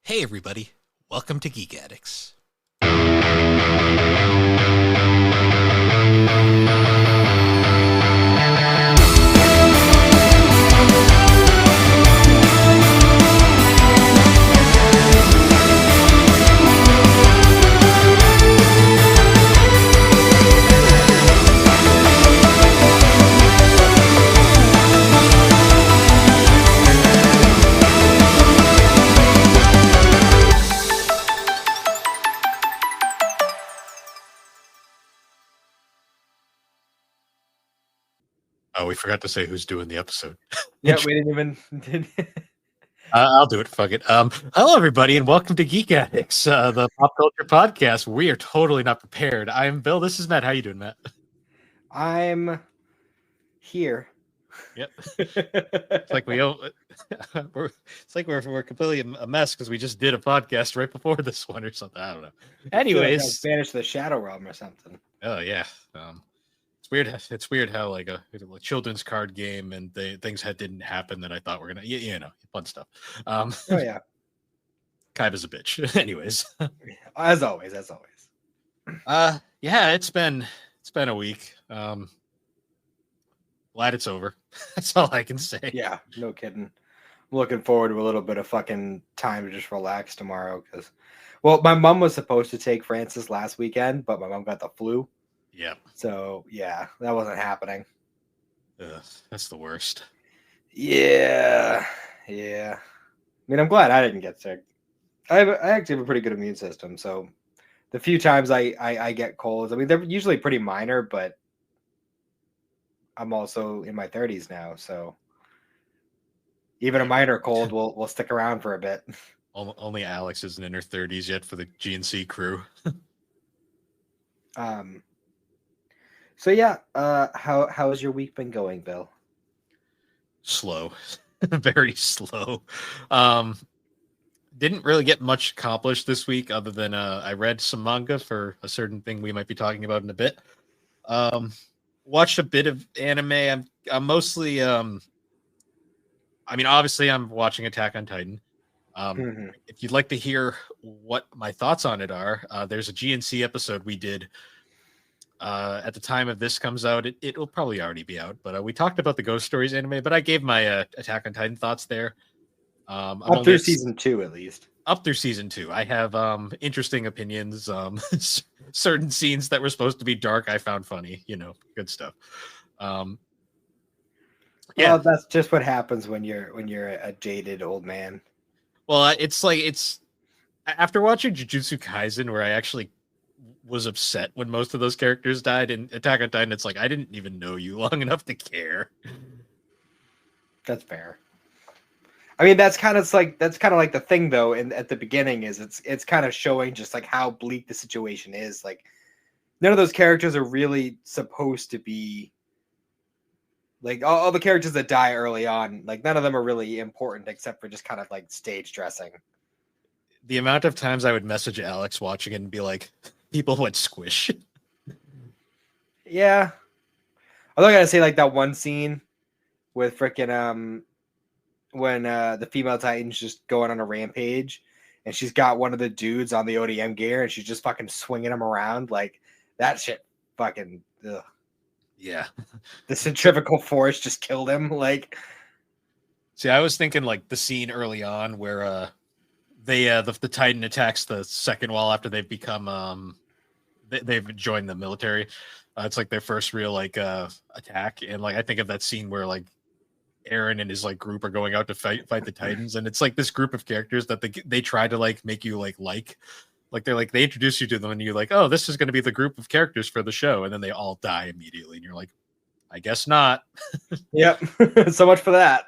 Hey everybody, welcome to Geek Addicts. Oh, we forgot to say who's doing the episode. Yeah, we didn't even. I'll do it. Fuck it. Hello everybody, and welcome to Geek Addicts, the pop culture podcast. We are totally not prepared. I'm Bill. This is Matt. How you doing, Matt? I'm here. Yep. It's like we're completely a mess because we just did a podcast right before this one or something. I don't know. Anyways, Spanish the Shadow Realm or something. Oh yeah. It's weird. It's weird how like a children's card game and things didn't happen that I thought were gonna. You know, fun stuff. Oh yeah. Kaiba's a bitch. Anyways. As always. Yeah, it's been a week. Glad it's over. That's all I can say. Yeah, no kidding. I'm looking forward to a little bit of fucking time to just relax tomorrow because, well, my mom was supposed to take Francis last weekend, but my mom got the flu. Yeah. So yeah, that wasn't happening. That's the worst. Yeah. I mean, I'm glad I didn't get sick. I actually have a pretty good immune system, so the few times I get colds, I mean, they're usually pretty minor, but I'm also in my 30s now, so even a minor cold will stick around for a bit. Only Alex isn't in her 30s yet for the GNC crew. So yeah, how has your week been going, Bill? Slow. Very slow. Didn't really get much accomplished this week other than I read some manga for a certain thing we might be talking about in a bit. Watched a bit of anime. I'm mostly I mean, obviously I'm watching Attack on Titan. If you'd like to hear what my thoughts on it are, there's a GNC episode we did at the time of this comes out. It will probably already be out, but we talked about the Ghost Stories anime, but I gave my Attack on Titan thoughts there. Up through season 2, at least. Up through season 2. I have interesting opinions. Certain scenes that were supposed to be dark, I found funny. You know, good stuff. Yeah, well, that's just what happens when you're a jaded old man. Well, it's after watching Jujutsu Kaisen, where I actually was upset when most of those characters died in Attack on Titan. It's like I didn't even know you long enough to care. That's fair. I mean, that's kind of like the thing though. And at the beginning, is it's kind of showing just like how bleak the situation is. Like none of those characters are really supposed to be. Like all the characters that die early on, like none of them are really important except for just kind of like stage dressing. The amount of times I would message Alex watching it and be like, people went squish. Yeah. Although I gotta say, like that one scene with freaking when the female Titan's just going on a rampage and she's got one of the dudes on the ODM gear and she's just fucking swinging him around, like that shit fucking ugh. Yeah. The centrifugal force just killed him. Like, see, I was thinking like the scene early on where the Titan attacks the second wall after they've become they've joined the military. It's like their first real like attack, and like I think of that scene where like Aaron and his like group are going out to fight the Titans, and it's like this group of characters that they try to like make you like they're like they introduce you to them and you're like, oh, this is going to be the group of characters for the show, and then they all die immediately and you're like, I guess not. Yep. So much for that.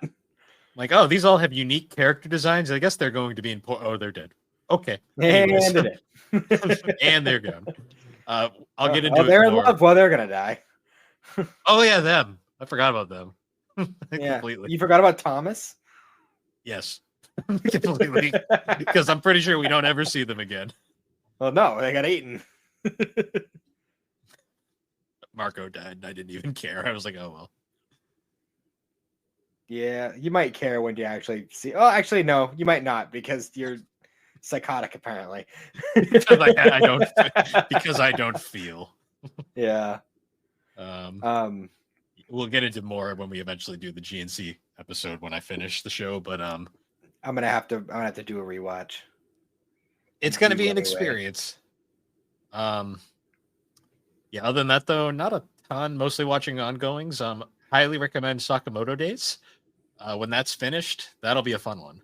Like, oh, these all have unique character designs. I guess they're going to be important. Oh, they're dead. Okay. And and they're gone. I'll get into it. They're in love. Well, they're gonna die. Oh yeah, them. I forgot about them. Yeah. Completely. You forgot about Thomas? Yes. Completely. Because I'm pretty sure we don't ever see them again. Well, no, they got eaten. Marco died and I didn't even care. I was like, oh well. Yeah, you might care when you actually see. Oh, actually, no, you might not because you're psychotic, apparently. because I don't feel. Yeah. We'll get into more when we eventually do the GNC episode when I finish the show, but I'm gonna have to do a rewatch. It's gonna be an experience. Yeah, other than that though, not a ton, mostly watching ongoings. Highly recommend Sakamoto Days. When that's finished, that'll be a fun one.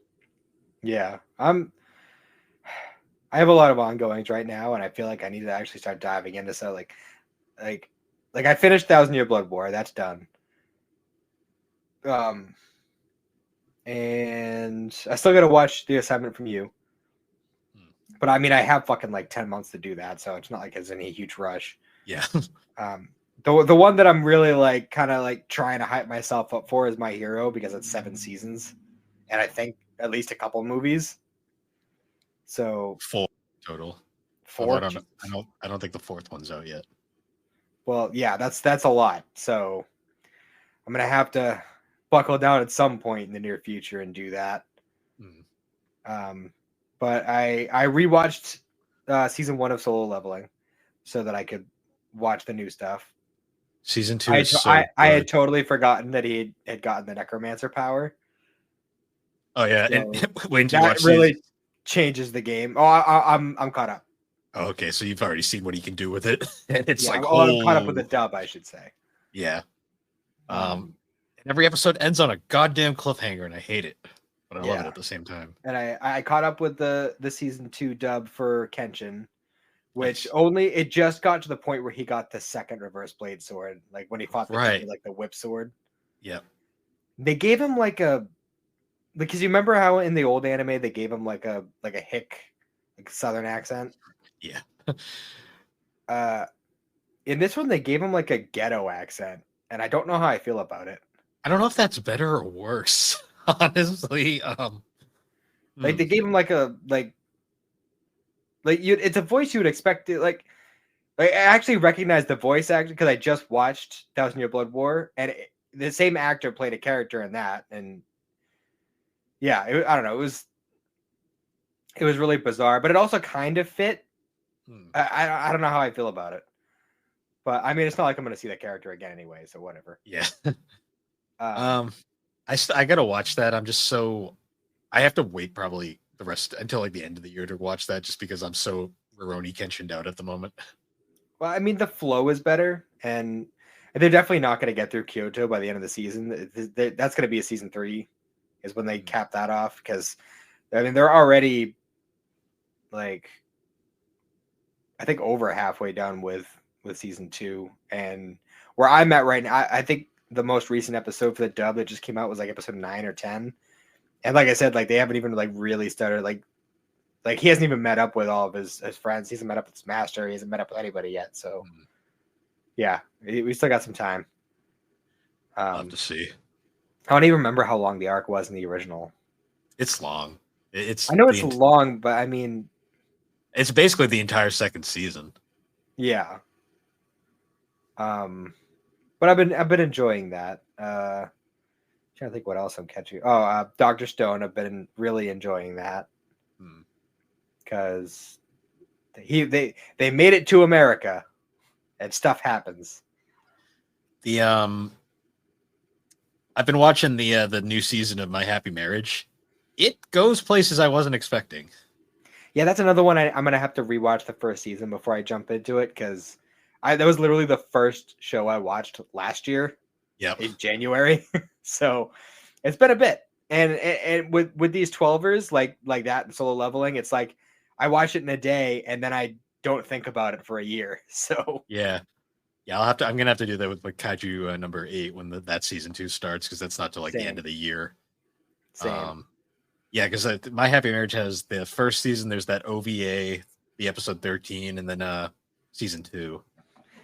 Yeah. I have a lot of ongoings right now, and I feel like I need to actually start diving into like I finished 1,000-Year Blood War. That's done. And I still got to watch The Assignment from You. But I mean, I have fucking like 10 months to do that, so it's not like it's any huge rush. Yeah. The one that I'm really like kind of like trying to hype myself up for is My Hero, because it's 7 seasons, and I think at least a couple movies. So 4 total. 4. I don't think the 4th one's out yet. Well, yeah, that's a lot. So I'm gonna have to buckle down at some point in the near future and do that. But I rewatched season 1 of Solo Leveling so that I could watch the new stuff. Season 2 I had totally forgotten that he had gotten the necromancer power. Oh yeah, so and when do that you watch really changes the game. Oh, I'm caught up. Oh, okay, so you've already seen what he can do with it, and it's I'm caught up with the dub, I should say. Yeah. And every episode ends on a goddamn cliffhanger, and I hate it, but I love it at the same time. And I caught up with the season 2 dub for Kenshin, which it just got to the point where he got the second reverse blade sword, like when he fought the whip sword. Yeah. They gave him because you remember how in the old anime they gave him like a hick, like southern accent. Yeah. In this one they gave him like a ghetto accent, and I don't know how I feel about it. I don't know if that's better or worse, honestly. Like they gave him it's a voice you would expect to I actually recognized the voice actor because I just watched 1,000-Year Blood War, and the same actor played a character in that, and yeah, I don't know, it was really bizarre, but it also kind of fit. I don't know how I feel about it, but I mean, it's not like I'm going to see that character again anyway, so whatever. Yeah. I gotta watch that. I have to wait probably the rest until like the end of the year to watch that, just because I'm so Rurouni Kenshin'd out at the moment. Well, I mean, the flow is better, and they're definitely not going to get through Kyoto by the end of the season. That's going to be a season 3 is when they cap that off, because I mean, they're already like, I think over halfway done with season 2, and where I'm at right now, I think the most recent episode for the dub that just came out was like episode 9 or 10. And like I said, like they haven't even like really started like he hasn't even met up with all of his friends. He hasn't met up with his master. He hasn't met up with anybody yet. So yeah, we still got some time. I'll have to see. I don't even remember how long the arc was in the original. It's long. I know it's long, but I mean, it's basically the entire second season. Yeah. But I've been enjoying that. Trying to think what else I'm catching. Oh, Dr. Stone. I've been really enjoying that because they made it to America, and stuff happens. I've been watching the new season of My Happy Marriage. It goes places I wasn't expecting. Yeah, that's another one I'm gonna have to rewatch the first season before I jump into it, because that was literally the first show I watched last year. Yeah, in January. So it's been a bit, and with these 12ers like that and Solo Leveling, it's like I watch it in a day and then I don't think about it for a year. So yeah, I'm gonna have to do that with like Kaiju number 8 when that season 2 starts, because that's not till like the end of the year. Same. Yeah, because My Happy Marriage has the first season. There's that OVA, the episode 13, and then season 2.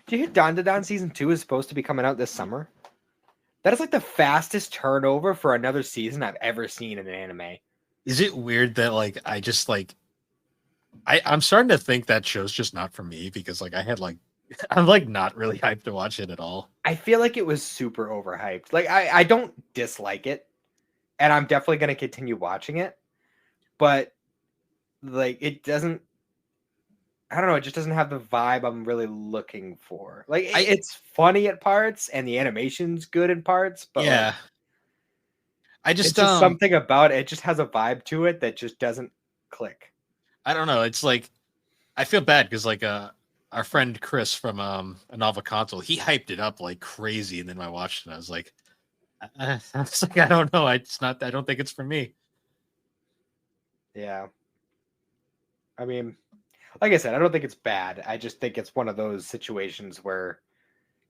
Did you hear Dan season 2 is supposed to be coming out this summer? That is like the fastest turnover for another season I've ever seen in an anime. Is it weird that like I just like I'm starting to think that show's just not for me, because like I'm like not really hyped to watch it at all. I feel like it was super overhyped. Like I don't dislike it, and I'm definitely going to continue watching it, but like it doesn't. I don't know. It just doesn't have the vibe I'm really looking for. Like I it's funny at parts, and the animation's good in parts, but like yeah. I it's just just something about it. It just has a vibe to it that just doesn't click. I don't know. It's like I feel bad because like our friend Chris from a novel console, he hyped it up like crazy, and then I watched it and I was like, I was like, I don't know. It's not. I don't think it's for me. Yeah. I mean, like I said, I don't think it's bad. I just think it's one of those situations where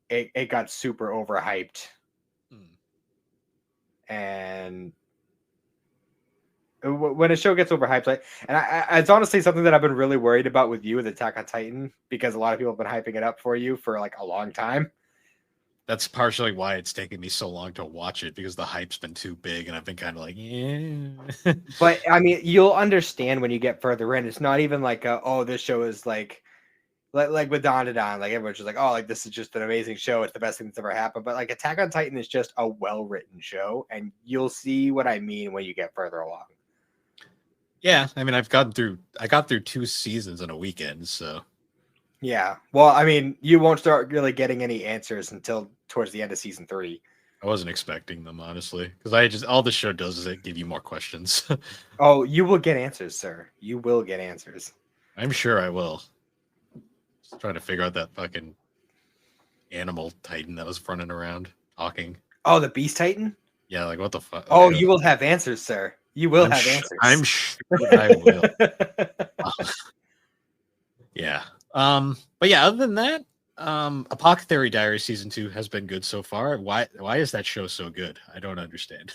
it got super overhyped, Hmm. and when a show gets overhyped, like, and it's honestly something that I've been really worried about with you with Attack on Titan, because a lot of people have been hyping it up for you for like a long time. That's partially why it's taken me so long to watch it because the hype's been too big, and I've been kind of like, yeah. But I mean, you'll understand when you get further in. It's not even like, oh, this show is like with Dawn to Dawn, like everyone's just like, oh, like this is just an amazing show. It's the best thing that's ever happened. But like Attack on Titan is just a well written show, and you'll see what I mean when you get further along. Yeah, I mean, I got through 2 seasons in a weekend, so Yeah. Well, I mean, you won't start really getting any answers until towards the end of season 3. I wasn't expecting them honestly because I just all the show does is it give you more questions. Oh, you will get answers, sir. You will get answers. I'm sure I will. Just trying to figure out that fucking animal titan that was running around talking. Oh, the Beast Titan? Yeah, like what the fuck? Oh, Like, you will have answers, sir. You will have answers. I'm sure I will. Yeah. But yeah, other than that, Apothecary Diary season 2 has been good so far. Why is that show so good? I don't understand.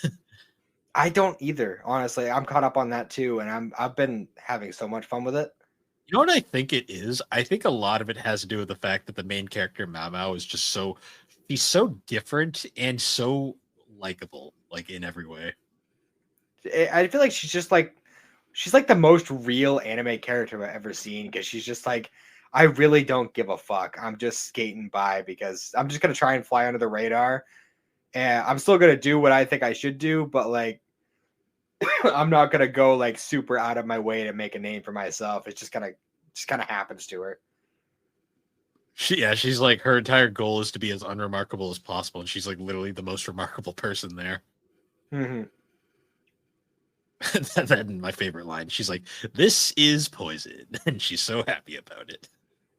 I don't either, honestly. I'm caught up on that too, and I've been having so much fun with it. You know what I think it is? I think a lot of it has to do with the fact that the main character Mao Mao is just he's so different and so likable, like in every way. I feel like she's like the most real anime character I've ever seen, because she's just like, I really don't give a fuck. I'm just skating by because I'm just gonna try and fly under the radar, and I'm still gonna do what I think I should do, but like I'm not gonna go like super out of my way to make a name for myself. It's just kind of happens to her. She's like her entire goal is to be as unremarkable as possible, and she's like literally the most remarkable person there. Mm-hmm. Then my favorite line, she's like, "This is poison," and she's so happy about it.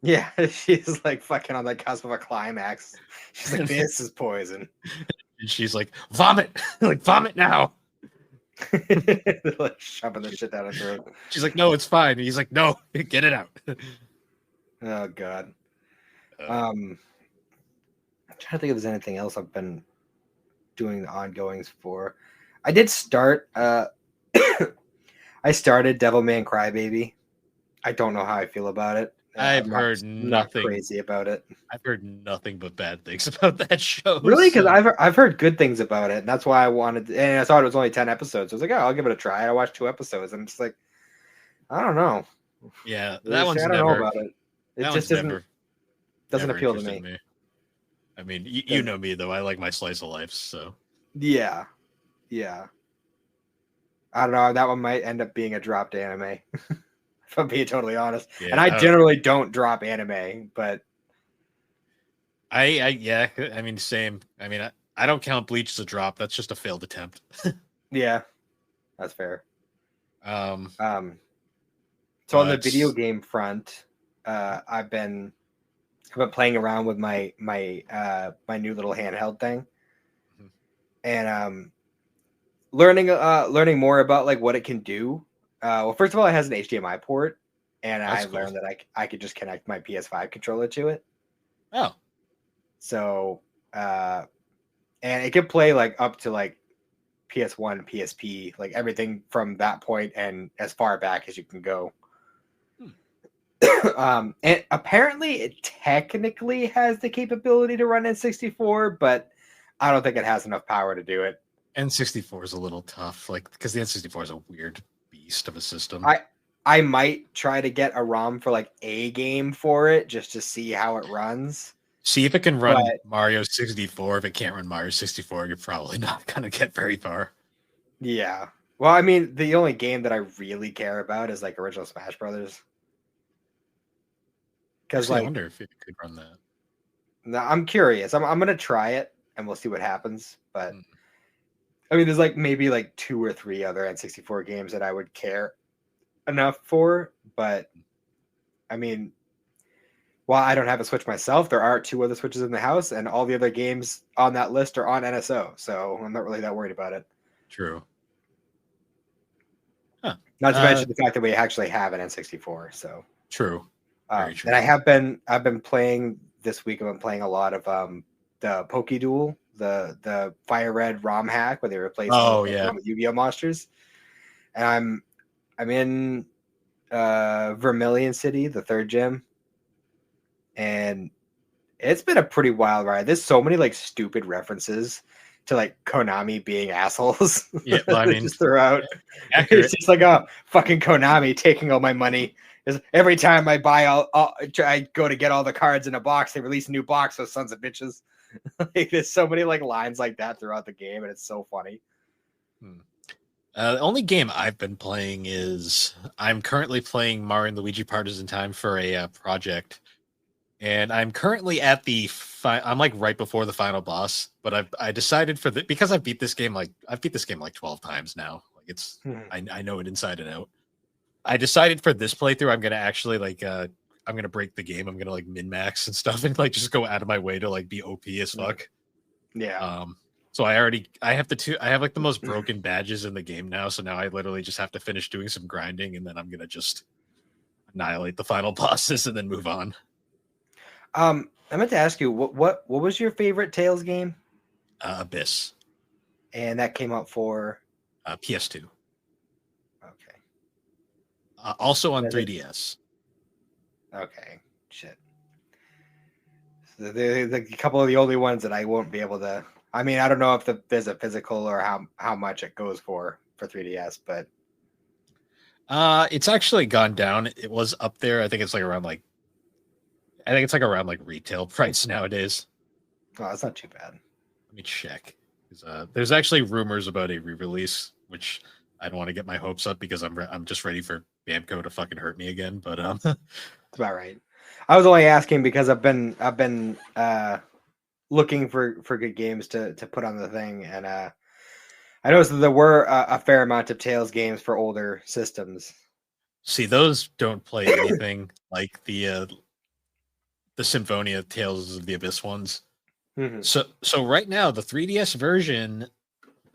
Yeah, she's like fucking on the cusp of a climax. She's like, "This is poison." And she's like, "Vomit, like vomit now." Like shoving the shit down her throat. She's like, "No, it's fine." And he's like, "No, get it out." Oh god. I'm trying to think if there's anything else I've been doing the ongoings for. I did start I started Devilman Crybaby. I don't know how I feel about it. I've heard not nothing. crazy about it. I've heard nothing but bad things about that show. Really? Because I've heard good things about it, and that's why I wanted. And I thought it was only 10 episodes. I was like, oh, I'll give it a try. I watched 2 episodes, and it's like, I don't know. Yeah, that one's I don't never. know about it. It just doesn't appeal to me. I mean, you know me though. I like my slice of life, so yeah. I don't know. That one might end up being a dropped anime. If I'm being totally honest. Yeah, and I generally don't drop anime, but yeah, I mean, same. I mean, I don't count Bleach as a drop. That's just a failed attempt. Yeah, that's fair. So on the video game front, I've been playing around with my new little handheld thing, and learning more about like what it can do. Well, first of all, it has an HDMI port, and I learned that I could just connect my PS5 controller to it. Oh, so and it can play like up to like PS1, PSP, like everything from that point and as far back as you can go. And apparently it technically has the capability to run N64, but I don't think it has enough power to do it. N64 is a little tough, like because the N64 is a weird beast of a system. I might try to get a ROM for like a game for it just to see how it runs. See if it can run Mario 64. If it can't run Mario 64, you're probably not gonna get very far. Yeah. Well, I mean, the only game that I really care about is like original Smash Brothers. Because Actually, I like, wonder if it could run that. no, I'm curious. I'm gonna try it and we'll see what happens. But Hmm. I mean, there's like maybe like 2 or 3 other N64 games that I would care enough for. But I mean, while I don't have a Switch myself, there are 2 other Switches in the house, and all the other games on that list are on NSO. So I'm not really that worried about it. True. Huh. Not to mention the fact that we actually have an N64. So True. Very and true. I've been playing this week. I've been playing a lot of the Poke Duel, the Fire Red ROM hack where they replace Oh most of yeah. them with Yu-Gi-Oh monsters. And I'm in Vermilion City, the third gym, and it's been a pretty wild ride. There's so many like stupid references to like Konami being assholes. Yeah. Well, I They mean, just throw out. accurate. It's just like, oh, fucking Konami taking all my money. Every time I buy, I go to get all the cards in a box. They release a new box. Those sons of bitches. Like, there's so many like lines like that throughout the game, and it's so funny. The only game I've been playing is I'm currently playing Mario and Luigi Partisan Time for a project, and I'm currently at the I'm like right before the final boss. But I decided for the because I've beat this game like 12 times now. Like it's I know it inside and out. I decided for this playthrough I'm gonna actually like I'm gonna break the game. I'm gonna like min max and stuff and like just go out of my way to like be OP as fuck. Yeah. So I have like the most broken badges in the game now. So now I literally just have to finish doing some grinding and then I'm gonna just annihilate the final bosses and then move on. I meant to ask you what was your favorite Tales game? Abyss. And that came out for PS2. okay. Also on Is it- 3DS. Okay, shit. So the couple of the only ones that I won't be able to. I mean, I don't know if there's a physical or how much it goes for 3DS, but It's actually gone down. It was up there. I think it's like around retail price nowadays. oh, that's not too bad. Let me check. There's actually rumors about a re-release, which I don't want to get my hopes up because I'm just ready for Bamco to fucking hurt me again. But That's about right. I was only asking because I've been looking for good games to put on the thing, and I noticed that there were a fair amount of Tales games for older systems. see, those don't play anything like the Symphonia Tales of the Abyss ones. Mm-hmm. So right now the 3DS version,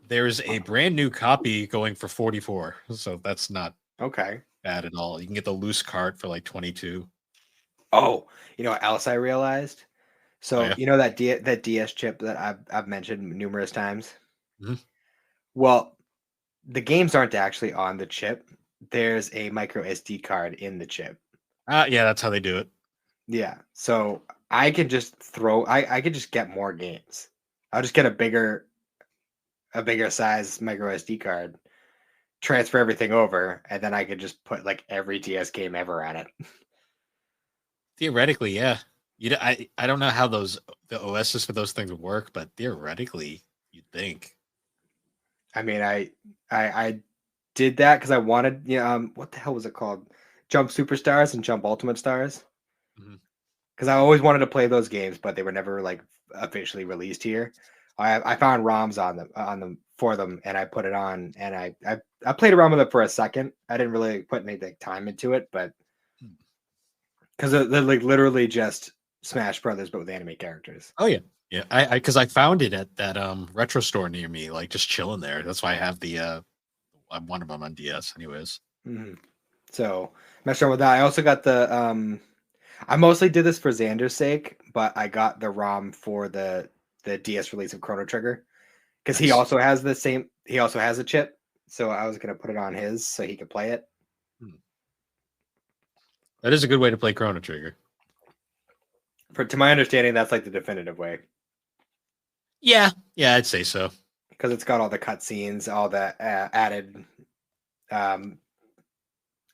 there's a brand new copy going for 44. So that's not Okay. bad at all. You can get the loose cart for like 22. Oh, you know what else I realized? So yeah? you know that that DS chip that I've mentioned numerous times. Mhm. Well, the games aren't actually on the chip. There's a micro SD card in the chip. Yeah, that's how they do it. Yeah. So I could just I could just get more games. I'll just get a bigger size micro SD card, transfer everything over, and then I could just put like every DS game ever on it. Theoretically, yeah. I don't know how the OSs for those things work, but theoretically, you'd think. I mean, I did that because I wanted, what the hell was it called? Jump Superstars and Jump Ultimate Stars. Mhm. Because I always wanted to play those games, but they were never like officially released here. I found ROMs on them for them, and I put it on, and I played around with it for a second. I didn't really put any like, time into it, but because they're like literally just Smash Brothers, but with anime characters. Oh yeah, yeah. I because I found it at that retro store near me, like just chilling there. That's why I have the one of them on DS, anyways. Mm-hmm. So messed around with that. I also got the I mostly did this for Xander's sake, but I got the ROM for the DS release of Chrono Trigger because he Nice. also has the same. He also has a chip, so I was gonna put it on his so he could play it. That is a good way to play Chrono Trigger. To my understanding, that's like the definitive way Yeah, yeah, I'd say so. because it's got all the cutscenes, all the added, um,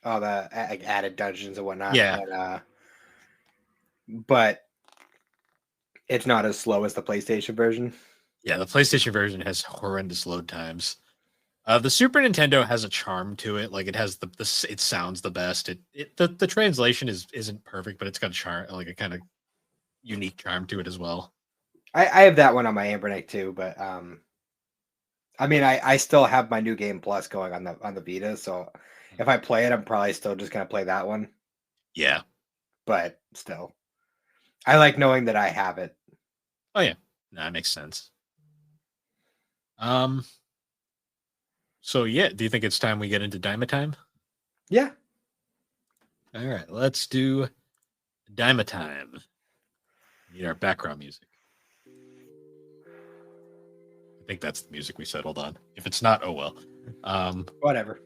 all the like, added dungeons and whatnot. Yeah. But it's not as slow as the PlayStation version. Yeah, the PlayStation version has horrendous load times. The Super Nintendo has a charm to it. Like it has it sounds the best. The translation isn't perfect, but it's got a charm, like a kind of unique charm to it as well. I have that one on my Ambernick too, but I mean, I still have my New Game Plus going on the Vita, so if I play it, I'm probably still just gonna play that one. Yeah. But still, I like knowing that I have it. Oh yeah, no, that makes sense. Um. So yeah, do you think it's time we get into Daima time? Yeah. All right, let's do Daima time. Need our background music. I think that's the music we settled on. If it's not, oh well. Whatever.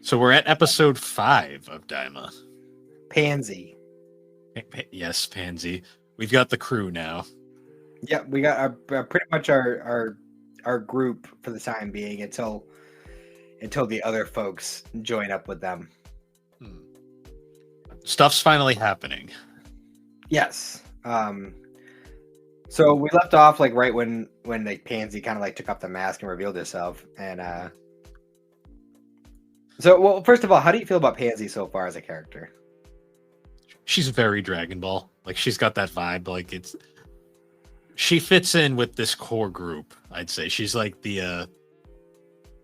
So we're at episode 5 of Daima. Pansy. Yes, Pansy. We've got the crew now. Yeah, we got our pretty much our group for the time being until the other folks join up with them. Stuff's finally happening. Yes. So we left off like right when like Pansy kind of like took off the mask and revealed herself. And so well, first of all, how do you feel about Pansy so far as a character? She's very Dragon Ball. Like she's got that vibe. Like she fits in with this core group. I'd say she's like the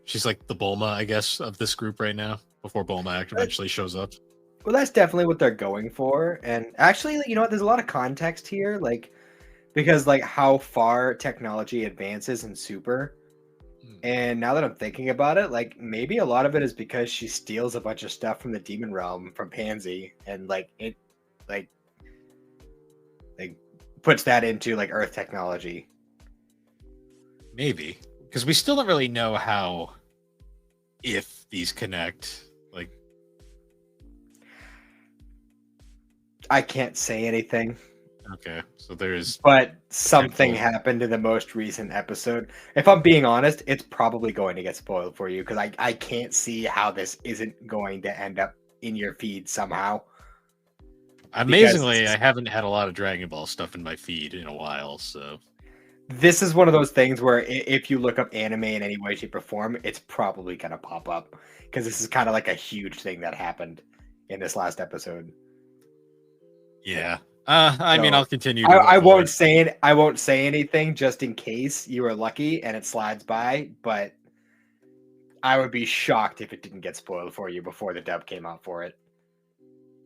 Bulma, I guess, of this group right now. Before Bulma eventually shows up. Well, that's definitely what they're going for. And actually, you know what? There's a lot of context here, like because like how far technology advances in Super. And now that I'm thinking about it, like maybe a lot of it is because she steals a bunch of stuff from the demon realm from Pansy, and like it, like puts that into like Earth technology. Maybe because we still don't really know how, if these connect. Like, I can't say anything. Okay, so there's. But something happened in the most recent episode. If I'm being honest, it's probably going to get spoiled for you because I can't see how this isn't going to end up in your feed somehow. Amazingly, I haven't had a lot of Dragon Ball stuff in my feed in a while, so. This is one of those things where if you look up anime in any way, shape, or form, it's probably going to pop up because this is kind of like a huge thing that happened in this last episode. Yeah. I mean, I'll continue. I won't say anything just in case you were lucky and it slides by, but I would be shocked if it didn't get spoiled for you before the dub came out for it.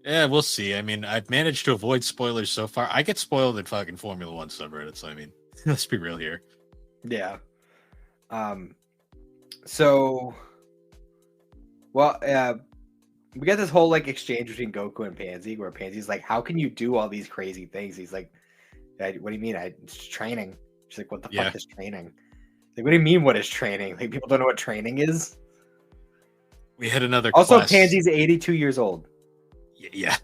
Yeah, we'll see. I mean, I've managed to avoid spoilers so far. I get spoiled in fucking Formula One subreddits. I mean, let's be real here. Yeah. So, well, we got this whole like exchange between Goku and Pansy, where Pansy's like, "How can you do all these crazy things?" He's like, "What do you mean? It's training." She's like, "What the fuck is training?" Like, what do you mean? What is training? Like, people don't know what training is. We had another. Also, class. Pansy's 82 years old. Yeah.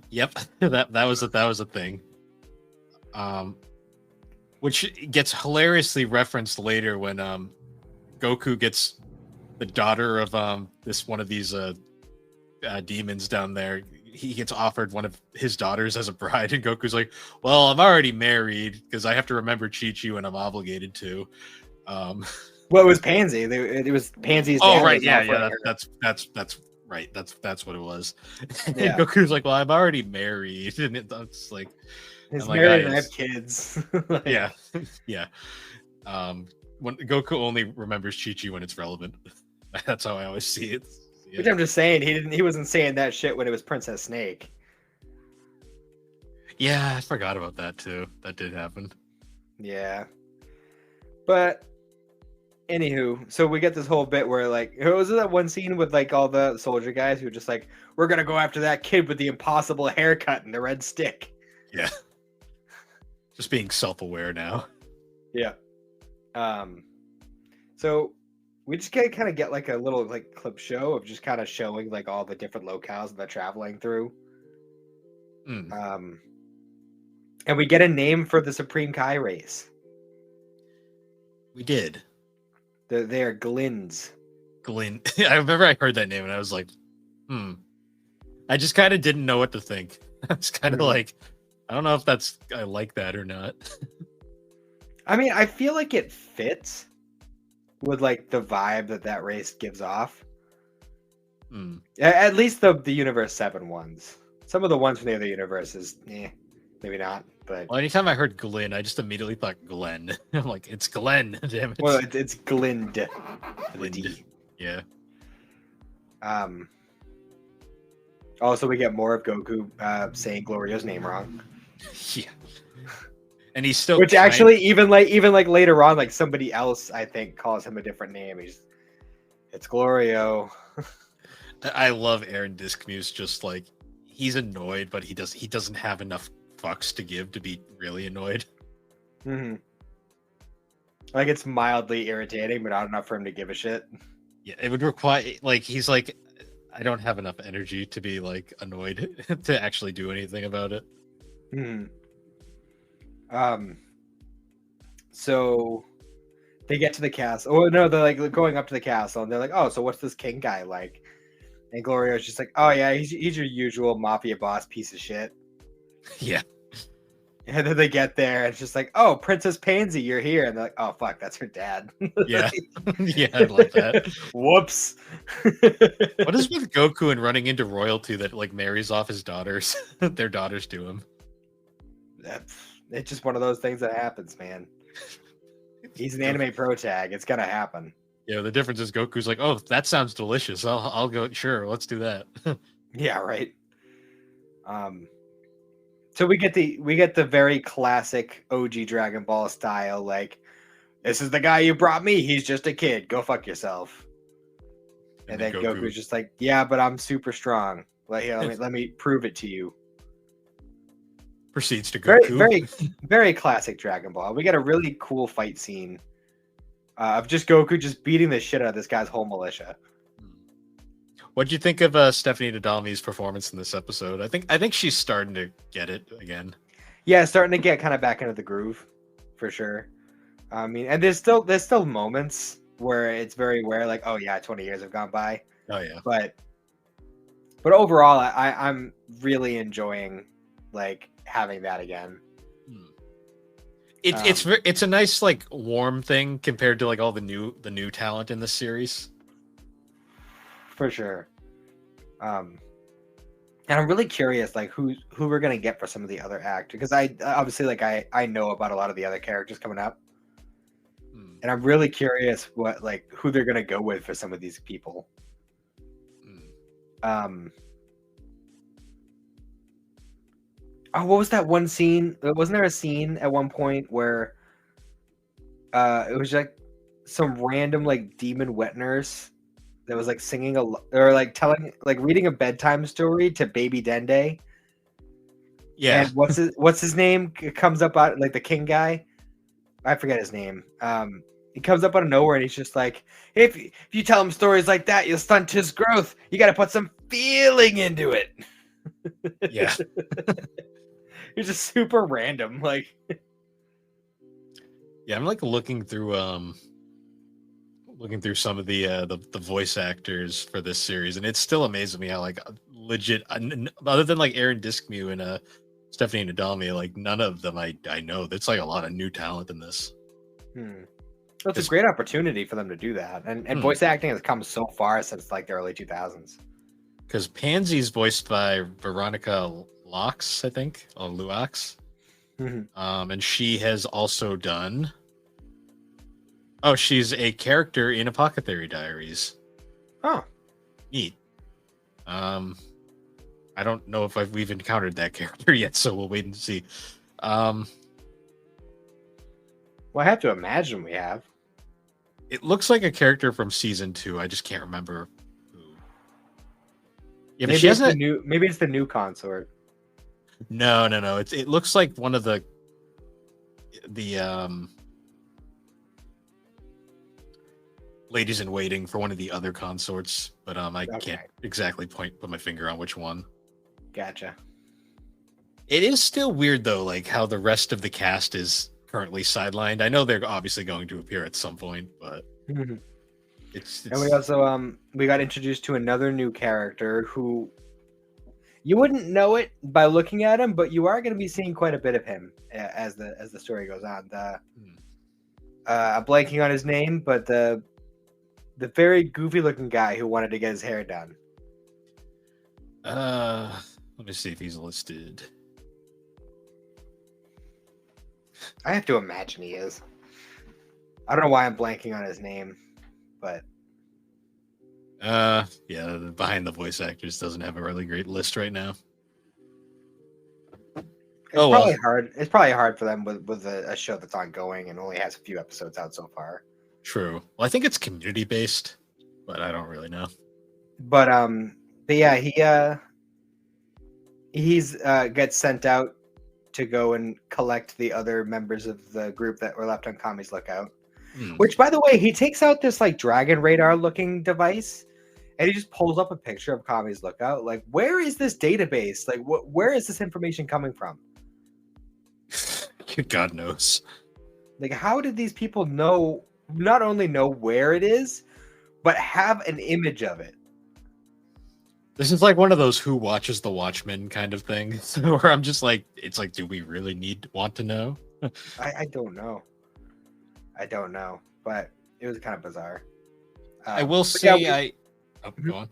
Yep. That was a thing. Which gets hilariously referenced later when Goku gets the daughter of this one of these demons down there. He gets offered one of his daughters as a bride, and Goku's like, "Well, I'm already married because I have to remember Chi-Chi when I'm obligated to." Well, it was Pansy. It was Pansy's. Oh, right, yeah. That's right. That's what it was. Yeah. And Goku's like, "Well, I'm already married," and it's like, he's married and I have kids. Like, yeah. When Goku only remembers Chi-Chi when it's relevant. That's how I always see it. Which I'm just saying, he wasn't saying that shit when it was Princess Snake. Yeah, I forgot about that too. That did happen. Yeah. But anywho, so we get this whole bit where like, was it that one scene with like all the soldier guys who were just like, "We're gonna go after that kid with the impossible haircut and the red stick." Yeah. Just being self-aware now. Yeah. So we just kind of get like a little like clip show of just kind of showing like all the different locales that they're traveling through. And we get a name for the Supreme Kai race. We did. They are Glins. Glyn. I remember I heard that name and I was like, I just kind of didn't know what to think. I was kind of like, I don't know if I like that or not. I mean, I feel like it fits. with like the vibe that race gives off. Hmm. At least the Universe 7 ones. Some of the ones from the other universes, maybe not. But Well, anytime I heard Glenn, I just immediately thought Glenn. I'm like, it's Glenn. Damn it. well, it's Glind. Glind. Yeah. Also, we get more of Goku saying Glorio's name wrong. Yeah. And he's still Which actually, even like later on, like somebody else, I think, calls him a different name. It's Glorio. I love Aaron Discmuse. Just like he's annoyed, but he doesn't have enough fucks to give to be really annoyed. Mm-hmm. Like it's mildly irritating, but not enough for him to give a shit. Yeah, it would require like he's like, I don't have enough energy to be like annoyed to actually do anything about it. Hmm. So they get to the castle. Oh no, they're like going up to the castle, and they're like, "Oh, so what's this king guy like?" And Glorio's just like, "Oh yeah, he's your usual mafia boss piece of shit." Yeah. And then they get there, and it's just like, "Oh, Princess Pansy, you're here," and they're like, "Oh fuck, that's her dad." Yeah. Yeah, I love that. Whoops. What is with Goku and running into royalty that like marries off his daughters, their daughters to him? It's just one of those things that happens, man. He's an anime pro tag. It's gonna happen. Yeah, the difference is Goku's like, oh, that sounds delicious. I'll go. Sure, let's do that. Yeah, right. So we get the very classic OG Dragon Ball style, like, this is the guy you brought me. He's just a kid. Go fuck yourself. And then Goku's just like, yeah, but I'm super strong. Like, yeah, let me prove it to you. Proceeds to Goku. Very, very classic Dragon Ball. We got a really cool fight scene of just Goku just beating the shit out of this guy's whole militia. What'd you think of Stephanie Nadami's performance in this episode? I think she's starting to get it again. Yeah, starting to get kind of back into the groove, for sure. I mean, and there's still moments where it's very aware, like, oh yeah, 20 years have gone by. Oh yeah. But overall, I'm really enjoying like having that again. It's a nice like warm thing compared to like all the new talent in this series. For sure. And I'm really curious like who we're gonna get for some of the other actors, because I obviously like I know about a lot of the other characters coming up. And I'm really curious what like who they're gonna go with for some of these people. Oh, what was that one scene? Wasn't there a scene at one point where it was like some random like demon wet nurse that was like singing or like telling like reading a bedtime story to baby Dende? Yeah. And what's his name comes up out like the king guy? I forget his name. He comes up out of nowhere and he's just like, if you tell him stories like that, you'll stunt his growth. You got to put some feeling into it. Yeah. It's just super random. Like, yeah, I'm like looking through some of the voice actors for this series, and it still amazes me how like legit, other than like Aaron Discmue and Stephanie Nadami, like none of them I know. That's like a lot of new talent in this. Well, it's a great opportunity for them to do that, and voice acting has come so far since like the early 2000s. Because Pansy's voiced by Veronica Laux, I think, or Luax. And she has also done. Oh, she's a character in Apothecary Diaries. Oh, neat. I don't know if we've encountered that character yet, so we'll wait and see. Well, I have to imagine we have. It looks like a character from season 2. I just can't remember who. Yeah, maybe she hasn't. Maybe it's the new consort. No. It looks like one of the ladies in waiting for one of the other consorts, but I can't exactly put my finger on which one. Gotcha. It is still weird though, like how the rest of the cast is currently sidelined. I know they're obviously going to appear at some point, but it's... And we also we got introduced to another new character who you wouldn't know it by looking at him, but you are going to be seeing quite a bit of him as the story goes on. I'm blanking on his name, but the very goofy looking guy who wanted to get his hair done. Let me see if he's listed. I have to imagine he is. I don't know why I'm blanking on his name, but yeah, the behind the voice actors doesn't have a really great list right now. it's probably hard. It's probably hard for them with a show that's ongoing and only has a few episodes out so far. True. Well, I think it's community based, but I don't really know. But yeah, he's gets sent out to go and collect the other members of the group that were left on Kami's lookout. Which, by the way, he takes out this like dragon radar looking device, and he just pulls up a picture of Kami's lookout. Like, where is this database? Like, where is this information coming from? God knows. Like, how did these people know? Not only know where it is, but have an image of it. This is like one of those Who Watches the Watchmen kind of thing, where I'm just like, it's like, do we really want to know? I don't know. I don't know, but it was kind of bizarre. I will say, go on.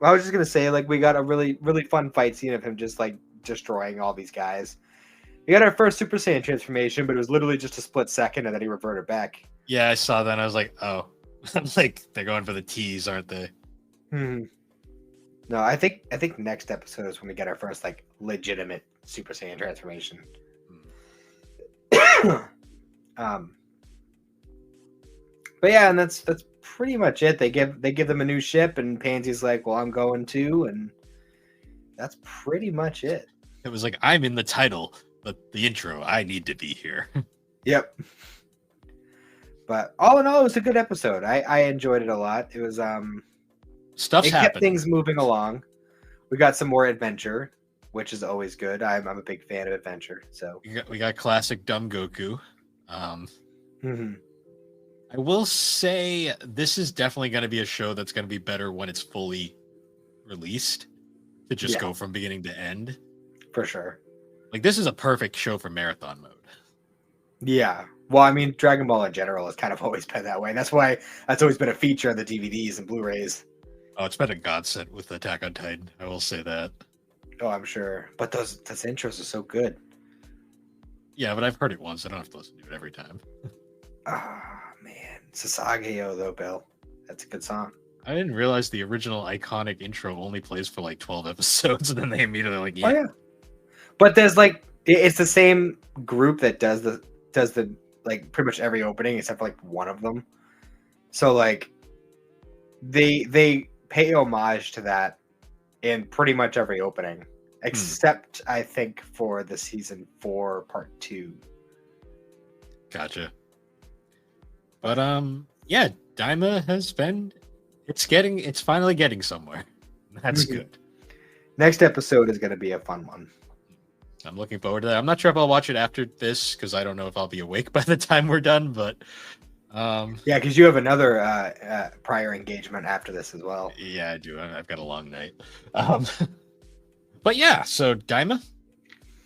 I was just gonna say, like, we got a really, really fun fight scene of him just like destroying all these guys. We got our first Super Saiyan transformation, but it was literally just a split second, and then he reverted back. Yeah, I saw that, and I was like, oh, like they're going for the tease, aren't they? No, I think next episode is when we get our first like legitimate Super Saiyan transformation. But yeah, and that's pretty much it. They give them a new ship, and Pansy's like, "Well, I'm going too," and that's pretty much it. It was like, I'm in the title, but the intro, I need to be here. Yep. But all in all, it was a good episode. I enjoyed it a lot. It was Stuff's happening. Kept things moving along. We got some more adventure, which is always good. I'm a big fan of adventure. So we got classic dumb Goku. I will say this is definitely going to be a show that's going to be better when it's fully released, to just go from beginning to end. For sure. Like, this is a perfect show for marathon mode. Yeah. Well, I mean, Dragon Ball in general has kind of always been that way. That's why that's always been a feature on the DVDs and Blu-rays. Oh, it's been a godsend with Attack on Titan. I will say that. Oh, I'm sure. But those intros are so good. Yeah, but I've heard it once. I don't have to listen to it every time. Man. Sasageyo, though, Bill. That's a good song. I didn't realize the original iconic intro only plays for like 12 episodes, and then they immediately like, yeah. Oh, yeah. But there's like, it's the same group that does the like pretty much every opening except for like one of them. So like they pay homage to that in pretty much every opening, except I think for the season 4 part 2. Gotcha. But yeah, Daima has been it's finally getting somewhere. That's good. Next episode is going to be a fun one. I'm looking forward to that. I'm not sure if I'll watch it after this because I don't know if I'll be awake by the time we're done, but yeah, because you have another prior engagement after this as well. Yeah, I do. I've got a long night. But yeah, so Daima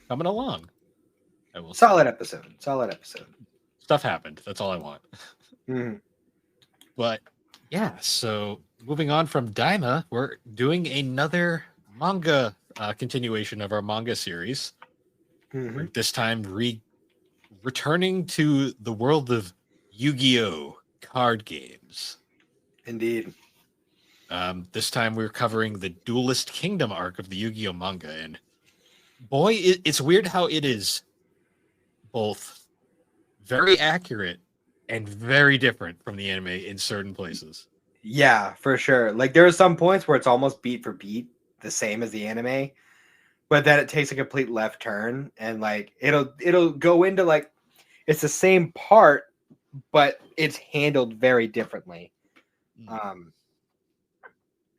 coming along. Solid episode. Stuff happened. That's all I want. But yeah, so moving on from Daima, we're doing another manga continuation of our manga series. This time returning to the world of Yu-Gi-Oh! Card games. Indeed. This time we're covering the Duelist Kingdom arc of the Yu-Gi-Oh! Manga. And boy, it's weird how it is both very accurate and very different from the anime in certain places. Yeah, for sure. Like there are some points where it's almost beat for beat the same as the anime, but then it takes a complete left turn and like it'll go into like it's the same part, but it's handled very differently. And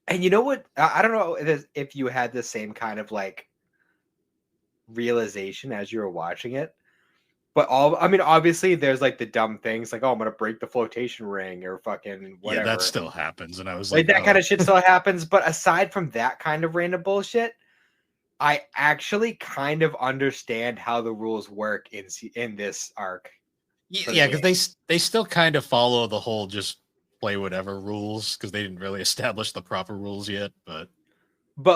you know what? I don't know if you had the same kind of like realization as you were watching it, but obviously there's like the dumb things like, oh, I'm gonna break the flotation ring or fucking whatever. Yeah, that still happens, and I was like that kind of shit still happens. But aside from that kind of random bullshit, I actually kind of understand how the rules work in this arc. for the Yeah, because game. they still kind of follow the whole just play whatever rules because they didn't really establish the proper rules yet. But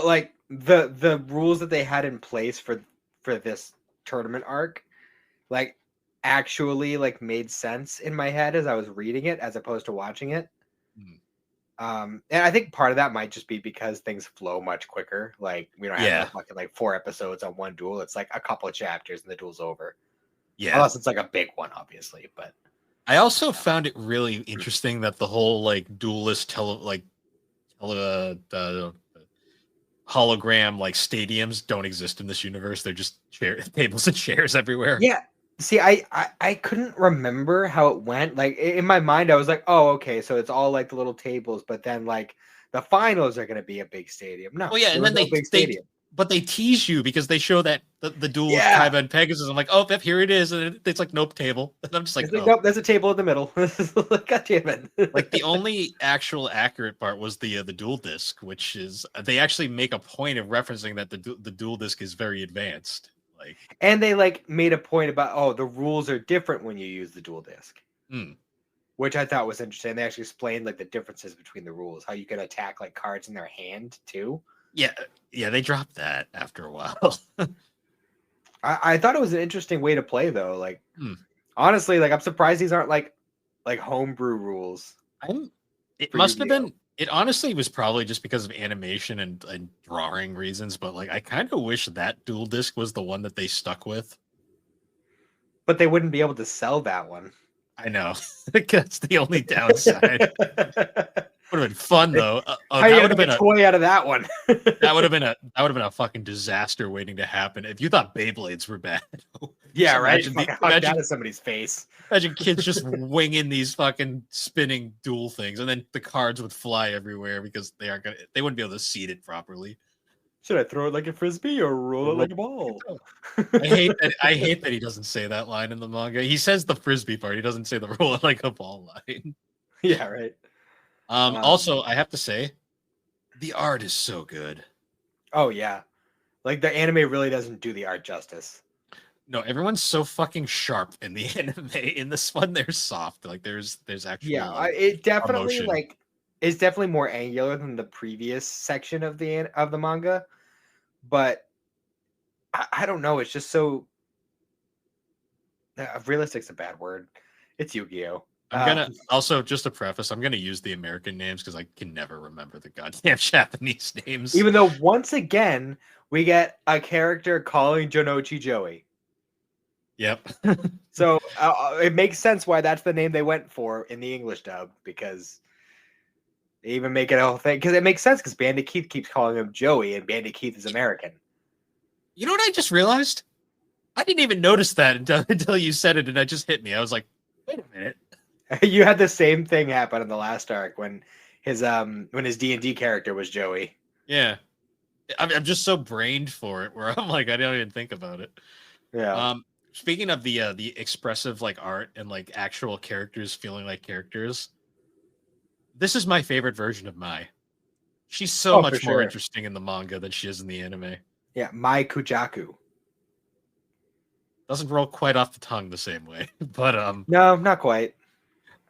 like the rules that they had in place for this tournament arc, like actually like made sense in my head as I was reading it as opposed to watching it. Hmm. And I think part of that might just be because things flow much quicker. Like we don't have Yeah, like fucking like 4 episodes on one duel. It's like a couple of chapters and the duel's over. yeah. Unless it's like a big one, obviously. But I also found it really interesting that the whole like duelist hologram like stadiums don't exist in this universe. They're just tables and chairs everywhere. yeah. See, I couldn't remember how it went. Like in my mind, I was like, oh, okay, so it's all like the little tables, but then like the finals are gonna be a big stadium. No, Oh yeah, there and was then no big they stadium. but they tease you because they show that the duel with Yeah. Kaiba and Pegasus. I'm like, oh, yep, here it is, and it's like nope table. And I'm just like, It's like, oh, nope, there's a table in the middle. God damn like the it. only actual accurate part was the dual disc, which is they actually make a point of referencing that the dual disc is very advanced. Like, And they like made a point about, oh, the rules are different when you use the dual disc, hmm. which I thought was interesting. They actually explained like the differences between the rules, how you can attack like cards in their hand too. Yeah, yeah, they dropped that after a while. I thought it was an interesting way to play though. Like Hmm. honestly, like I'm surprised these aren't like homebrew rules It for must have Yu-Gi-Oh. been. It honestly was probably just because of animation and drawing reasons, but like I kind of wish that dual disc was the one that they stuck with. But they wouldn't be able to sell that one. I know that's the only downside. Would have been fun though. How are you That gonna would have make been a toy out of that one? a fucking disaster waiting to happen. If you thought Beyblades were bad, Yeah, just right. Fucking huck that at somebody's face. imagine kids just winging these fucking spinning dual things, and then the cards would fly everywhere because they wouldn't be able to seed it properly. Should I throw it like a frisbee or roll it like a ball? I hate that he doesn't say that line in the manga. He says the frisbee part. He doesn't say the roll it like a ball line. Yeah, right. Also, I have to say, the art is so good. Oh yeah, like the anime really doesn't do the art justice. No, everyone's so fucking sharp in the anime. In this one, they're soft. Like there's actual Yeah, it definitely emotion. like is definitely more angular than the previous section of the manga, but I don't know. It's just so realistic's a bad word. It's Yu-Gi-Oh. I'm gonna also just a preface. I'm gonna use the American names because I can never remember the goddamn Japanese names. Even though once again we get a character calling Jonochi Joey. Yep. So it makes sense why that's the name they went for in the English dub, because they even make it a whole thing. Because it makes sense because Bandit Keith keeps calling him Joey, and Bandit Keith is American. You know what I just realized? I didn't even notice that until you said it, and it just hit me. I was like, wait a minute. You had the same thing happen in the last arc when his D&D character was Joey. Yeah. I'm just so brained for it where I'm like, I don't even think about it. Yeah. Speaking of the expressive like art and like actual characters feeling like characters, this is my favorite version of Mai. She's so much more interesting in the manga than she is in the anime. Yeah, Mai Kujaku. Doesn't roll quite off the tongue the same way, but no, not quite.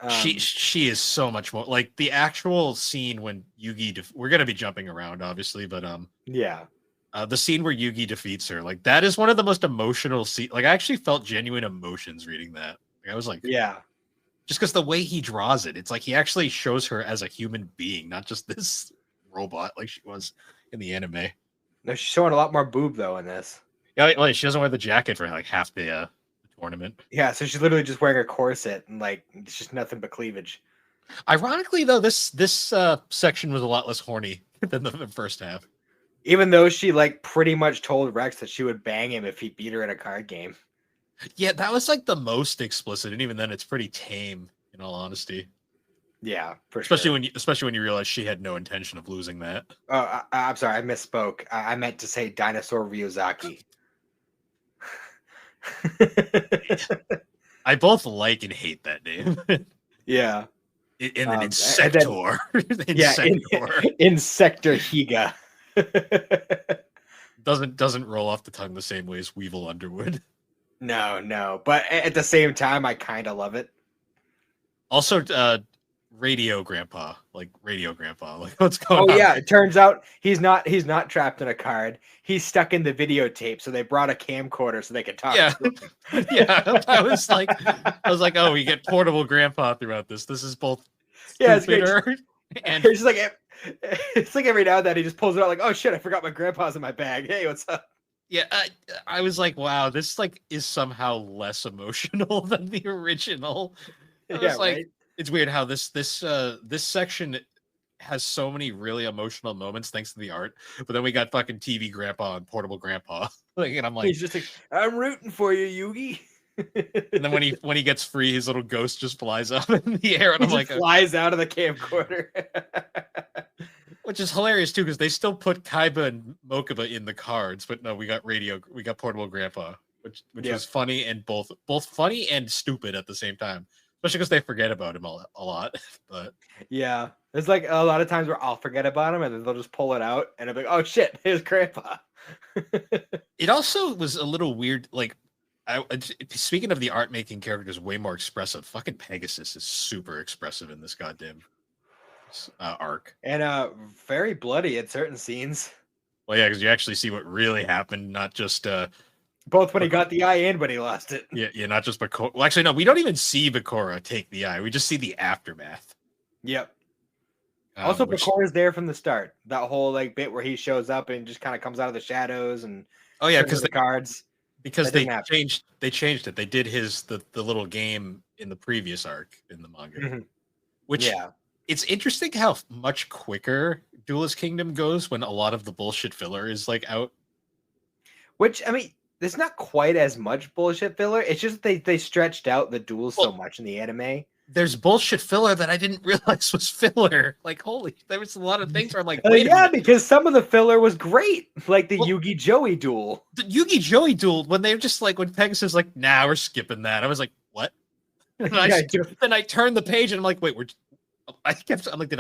She is so much more like the actual scene when Yugi. We're gonna be jumping around, obviously, but yeah, the scene where Yugi defeats her, like that is one of the most emotional scenes. Like I actually felt genuine emotions reading that. Like, I was like, yeah, just because the way he draws it, it's like he actually shows her as a human being, not just this robot like she was in the anime. No, she's showing a lot more boob though in this. Yeah, like she doesn't wear the jacket for like half the tournament. Yeah, so she's literally just wearing a corset and like it's just nothing but cleavage. Ironically, though, this section was a lot less horny than the first half. Even though she like pretty much told Rex that she would bang him if he beat her in a card game. Yeah, that was like the most explicit, and even then, it's pretty tame. In all honesty, yeah, for especially sure. Especially when you realize she had no intention of losing that. I'm sorry, I misspoke. I meant to say Dinosaur Ryuzaki. I both like and hate that name. Yeah. And then Insector. Insector Higa. doesn't roll off the tongue the same way as Weevil Underwood. No. But at the same time, I kind of love it. Also, radio grandpa, like what's going Oh on yeah, there? it turns out he's not trapped in a card. He's stuck in the videotape, so they brought a camcorder so they could talk Yeah, to him. yeah. I was like, oh, we get portable grandpa throughout this. This is both Yeah, it's great. stupider and It's just like it's like every now and then he just pulls it out like, oh shit, I forgot my grandpa's in my bag. Hey, what's up? yeah. I was like, wow, this like is somehow less emotional than the original. I Yeah, was like, right. it's weird how this section has so many really emotional moments thanks to the art, but then we got fucking TV grandpa and portable grandpa. Like, and I'm like, He's just like, I'm rooting for you, Yugi. and then when he gets free, his little ghost just flies up in the air, and He I'm just like, flies out of the camcorder. which is hilarious too, because they still put Kaiba and Mokuba in the cards, but no, we got portable grandpa, which Yep. was funny and both funny and stupid at the same time, especially because they forget about him a lot. But Yeah. There's like a lot of times where I'll forget about him and then they'll just pull it out and I'll be like, oh shit, here's grandpa. it also was a little weird. Like, speaking of the art making characters way more expressive, fucking Pegasus is super expressive in this goddamn arc. And very bloody at certain scenes. Well, yeah, because you actually see what really happened, not just Both when he got the eye and when he lost it. yeah, not just Bakura. Well, actually, no, we don't even see Bakura take the eye. We just see the aftermath. Yep. Also, Which, Bakora's there from the start. That whole like bit where he shows up and just kind of comes out of the shadows and oh yeah, because the cards. because That they didn't happen. changed it. They did the little game in the previous arc in the manga, Mhm. which Yeah. it's interesting how much quicker Duelist Kingdom goes when a lot of the bullshit filler is like out. Which I mean, there's not quite as much bullshit filler. It's just they stretched out the duels so Well, much in the anime. there's bullshit filler that I didn't realize was filler. Like, holy, there was a lot of things where I'm like, wait a Yeah, minute. because some of the filler was great, like the Well, Yugi Joey duel. The Yugi Joey duel, when they were just like, when Pegasus was like, nah, we're skipping that. I was like, what? And Yeah, then I turned the page and I'm like, wait, I'm like, did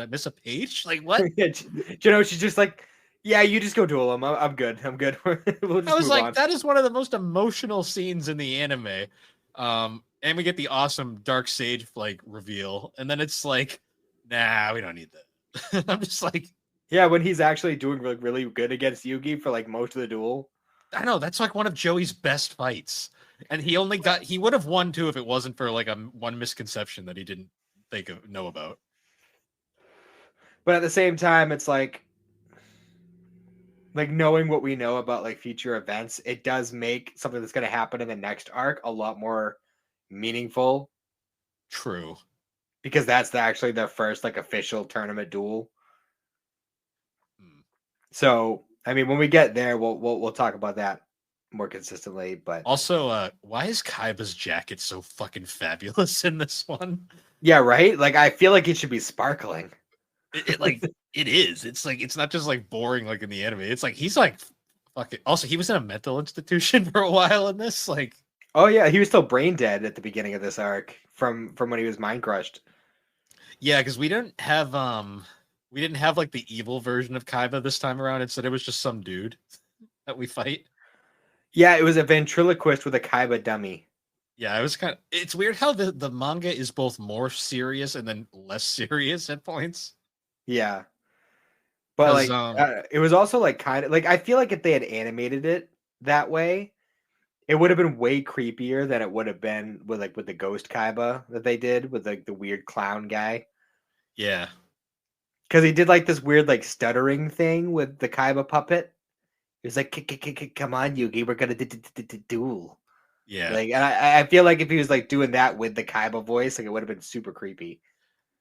I miss a page? Like, what? she's just like, yeah, you just go duel him. I'm good. I'm good. We'll just I was move like, on. that is one of the most emotional scenes in the anime. And we get the awesome Dark Sage like reveal, and then it's like, nah, we don't need that. I'm just like, Yeah, when he's actually doing really, really good against Yugi for like most of the duel. I know that's like one of Joey's best fights, and he would have won too if it wasn't for like one misconception that he didn't know about. But at the same time, it's like knowing what we know about like future events, it does make something that's going to happen in the next arc a lot more meaningful True. because that's actually the first like official tournament duel. So, I mean, when we get there, we'll talk about that more consistently. But Also, why is Kaiba's jacket so fucking fabulous in this one? yeah, right. Like I feel like it should be sparkling. It like it is. It's like it's not just like boring like in the anime. It's like he's like fucking. Also, he was in a mental institution for a while in this. Like, Oh yeah, he was still brain dead at the beginning of this arc from when he was mind crushed. yeah, because we didn't have like the evil version of Kaiba this time around. Instead, it was just some dude that we fight. Yeah, it was a ventriloquist with a Kaiba dummy. Yeah, it was kind of. It's weird how the manga is both more serious and then less serious at points. Yeah, but like it was also like kind of like I feel like if they had animated it that way, it would have been way creepier than it would have been with the ghost Kaiba that they did with like the weird clown guy. Yeah, Because he did like this weird like stuttering thing with the Kaiba puppet. He was like, "Come on, Yugi, we're gonna duel." yeah. Like, and I feel like if he was like doing that with the Kaiba voice, like it would have been super creepy.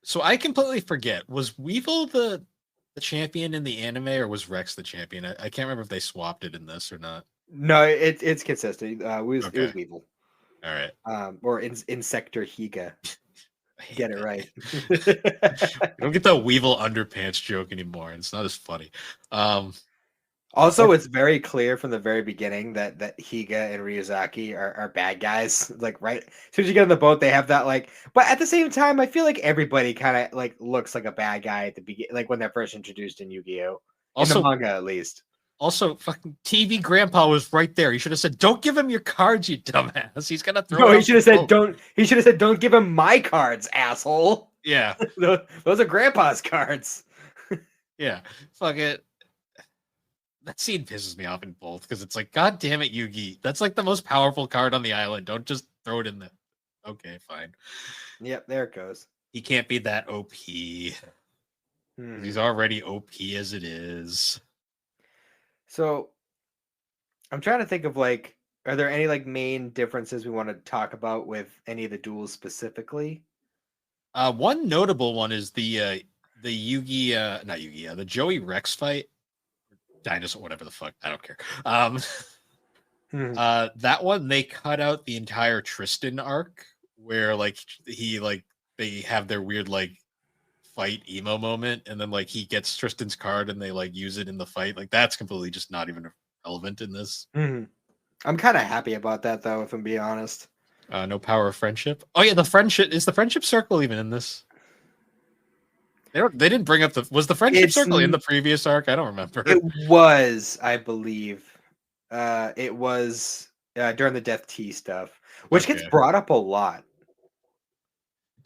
So I completely forget. Was Weevil the champion in the anime, or was Rex the champion? I can't remember if they swapped it in this or not. No, it's consistent. It was Okay. Weevil. All right. Or Insector Higa. Get it right. We don't get the Weevil underpants joke anymore. It's not as funny. Also, it's very clear from the very beginning that Higa and Ryuzaki are bad guys. Like right as soon as you get on the boat, they have that like. But at the same time, I feel like everybody kind of like looks like a bad guy at the beginning, like when they're first introduced in Yu-Gi-Oh. In Also, the manga, at least. Also, fucking TV grandpa was right there. He should have said, "Don't give him your cards, you dumbass. He's gonna throw No, it he off should the have said boat." don't. He should have said don't give him my cards, asshole. Yeah, Those are Grandpa's cards. yeah. Fuck it. That scene pisses me off in both because it's like, God damn it, Yugi. That's like the most powerful card on the island. Don't just throw it in the. Okay, fine. Yep, there it goes. He can't be that OP. He's already OP as it is. So I'm trying to think of like, are there any like main differences we want to talk about with any of the duels specifically? One notable one is the Yugi, not Yugi, the Joey Rex fight, dinosaur, whatever the fuck, I don't care. That one they cut out the entire Tristan arc where like he like they have their weird like fight emo moment, and then like he gets Tristan's card and they like use it in the fight. Like that's completely just not even relevant in this. I'm kind of happy about that though, if I'm being honest. No power of friendship. Oh yeah, the friendship is the friendship circle even in this. They didn't bring up was the friendship circle in the previous arc? I don't remember. It was, I believe. It was during the Death Tea stuff, which gets brought up a lot.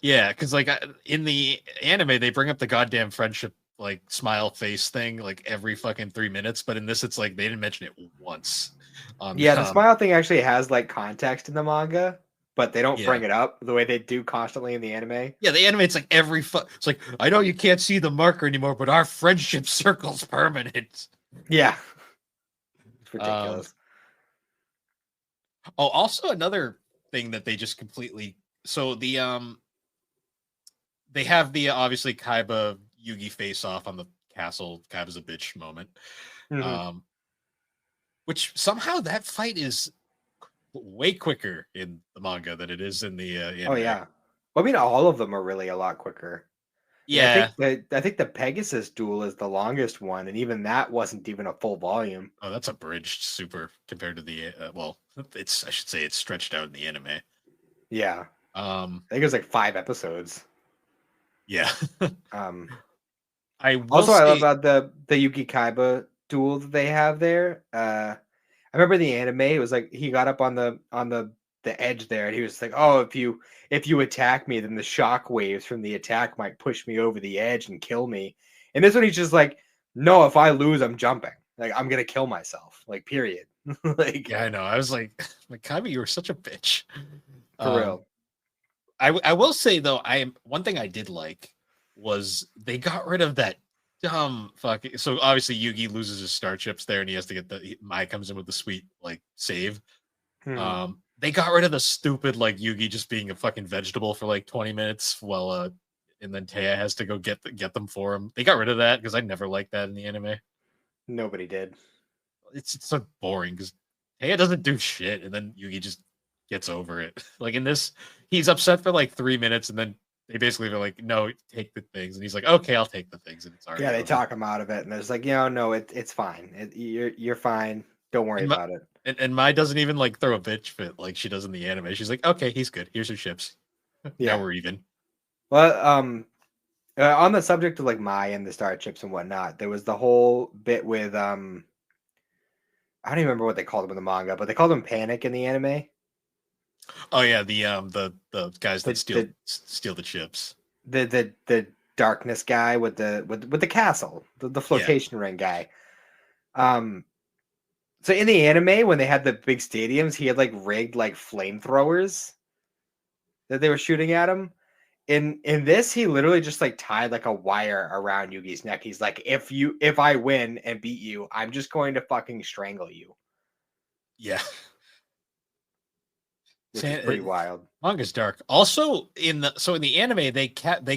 Yeah, because like in the anime, they bring up the goddamn friendship like smile face thing like every fucking 3 minutes, but in this, it's like they didn't mention it once. Yeah, the smile thing actually has like context in the manga, but they don't bring it up the way they do constantly in the anime. Yeah, the anime, it's like it's like, I know you can't see the marker anymore, but our friendship circle's permanent. Yeah, it's ridiculous. Also another thing that they just completely they have the obviously Kaiba Yugi face off on the castle. Kaiba's a bitch moment. Which somehow that fight is way quicker in the manga than it is in the anime. Oh yeah. Well, I mean, all of them are really a lot quicker. Yeah. I think the Pegasus duel is the longest one, and even that wasn't even a full volume. Oh, that's abridged super compared to the I should say it's stretched out in the anime. Yeah. I think it was like 5 episodes. Yeah. I love about the Yuki Kaiba duel that they have there. I remember in the anime, it was like he got up on the edge there, and he was like, "Oh, if you attack me, then the shock waves from the attack might push me over the edge and kill me." And this one, he's just like, "No, if I lose, I'm jumping. Like I'm gonna kill myself. Like period." Like yeah, I know. I was like Kaiba, you were such a bitch. For real. I will say though, one thing I did like was they got rid of that dumb fucking. So obviously Yugi loses his star chips there, and he has to get Mai comes in with the sweet like save. They got rid of the stupid like Yugi just being a fucking vegetable for like 20 minutes while and then Taya has to go get them for him. They got rid of that because I never liked that in the anime. Nobody did. It's so boring because Taya doesn't do shit, and then Yugi just gets over it. Like in this, he's upset for like 3 minutes, and then they basically are like, "No, take the things," and he's like, "Okay, I'll take the things," and it's already. Yeah, they talk him out of it, and there's like, no, it's fine. You're fine. Don't worry about it. And Mai doesn't even like throw a bitch fit like she does in the anime. She's like, "Okay, he's good. Here's your chips. Yeah, now we're even." Well, on the subject of like Mai and the star chips and whatnot, there was the whole bit with I don't even remember what they called him in the manga, but they called him Panic in the anime. Oh yeah, the guys that steal the chips. The darkness guy with the castle, the flotation ring guy. So in the anime, when they had the big stadiums, he had like rigged like flamethrowers that they were shooting at him. In this, he literally just like tied like a wire around Yugi's neck. He's like, if I win and beat you, I'm just going to fucking strangle you. Yeah. Which is pretty wild. Manga's dark. Also, in the anime, they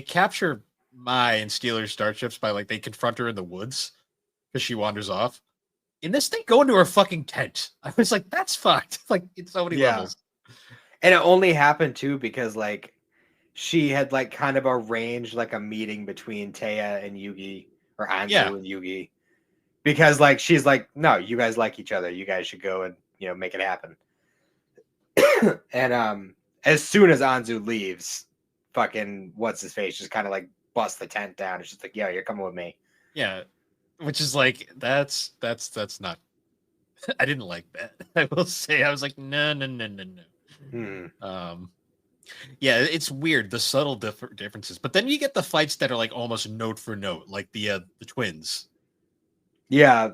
capture Mai and steal her star chips by like they confront her in the woods because she wanders off. In this, they go into her fucking tent. I was like, that's fucked. Like in so many levels. And it only happened too because like she had like kind of arranged like a meeting between Taya and Yugi or Anzu and Yugi. Because like she's like, no, you guys like each other. You guys should go and make it happen. And as soon as Anzu leaves, fucking what's his face just kind of like busts the tent down. It's just like, yeah, you're coming with me. Yeah. which is like that's not. I didn't like that. I will say I was like no no no no no. Hmm. Yeah, it's weird the subtle differences, but then you get the fights that are like almost note for note, like the twins. Yeah,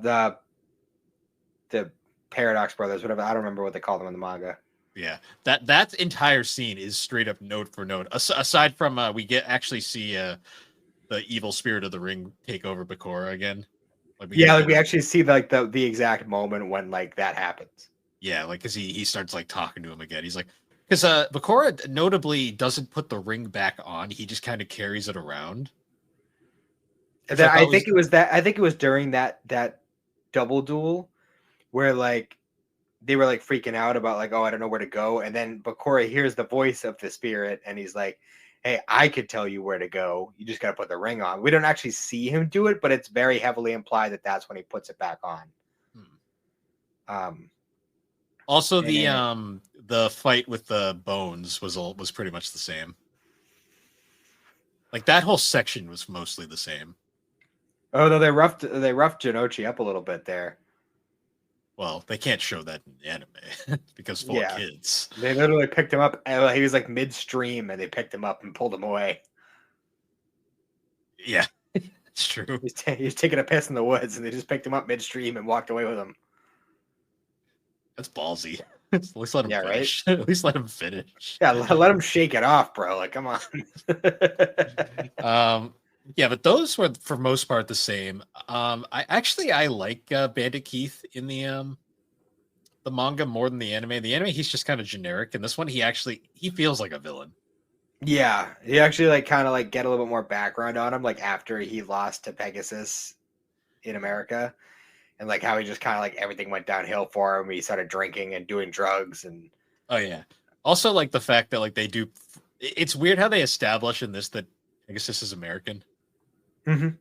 the Paradox Brothers, whatever. I don't remember what they call them in the manga. Yeah, that entire scene is straight up note for note. Aside from we get actually see the evil spirit of the ring take over Bakura again. Like we get Yeah, a like bit we of actually see like the exact moment when like that happens. yeah, like because he starts like talking to him again. He's like because Bakura notably doesn't put the ring back on. He just kind of carries it around, And which I then I thought think was it was that. I think it was during that double duel where like they were like freaking out about like, oh, I don't know where to go. And then Bakura hears the voice of the spirit and he's like, hey, I could tell you where to go. You just got to put the ring on. We don't actually see him do it, but it's very heavily implied that that's when he puts it back on. hmm. Um, Also and the fight with the bones was pretty much the same. Like that whole section was mostly the same. oh no, they roughed Jinochi up a little bit there. Well, they can't show that in the anime because full of Yeah, kids. they literally picked him up. And he was like midstream, and they picked him up and pulled him away. Yeah, it's true. He's taking a piss in the woods, and they just picked him up midstream and walked away with him. That's ballsy. At least let him Yeah, right. finish. At least let him finish. Yeah, let him shake it off, bro. Like, come on. Um, yeah, but those were for most part the same. I like Bandit Keith in the manga more than the anime. The anime he's just kind of generic, and this one he feels like a villain. Yeah, he actually like kind of like get a little bit more background on him, like after he lost to Pegasus in America, and like how he just kind of like everything went downhill for him. He started drinking and doing drugs, and Oh yeah. Also, like the fact that like they do. It's weird how they establish in this that I guess this is American, Mhm.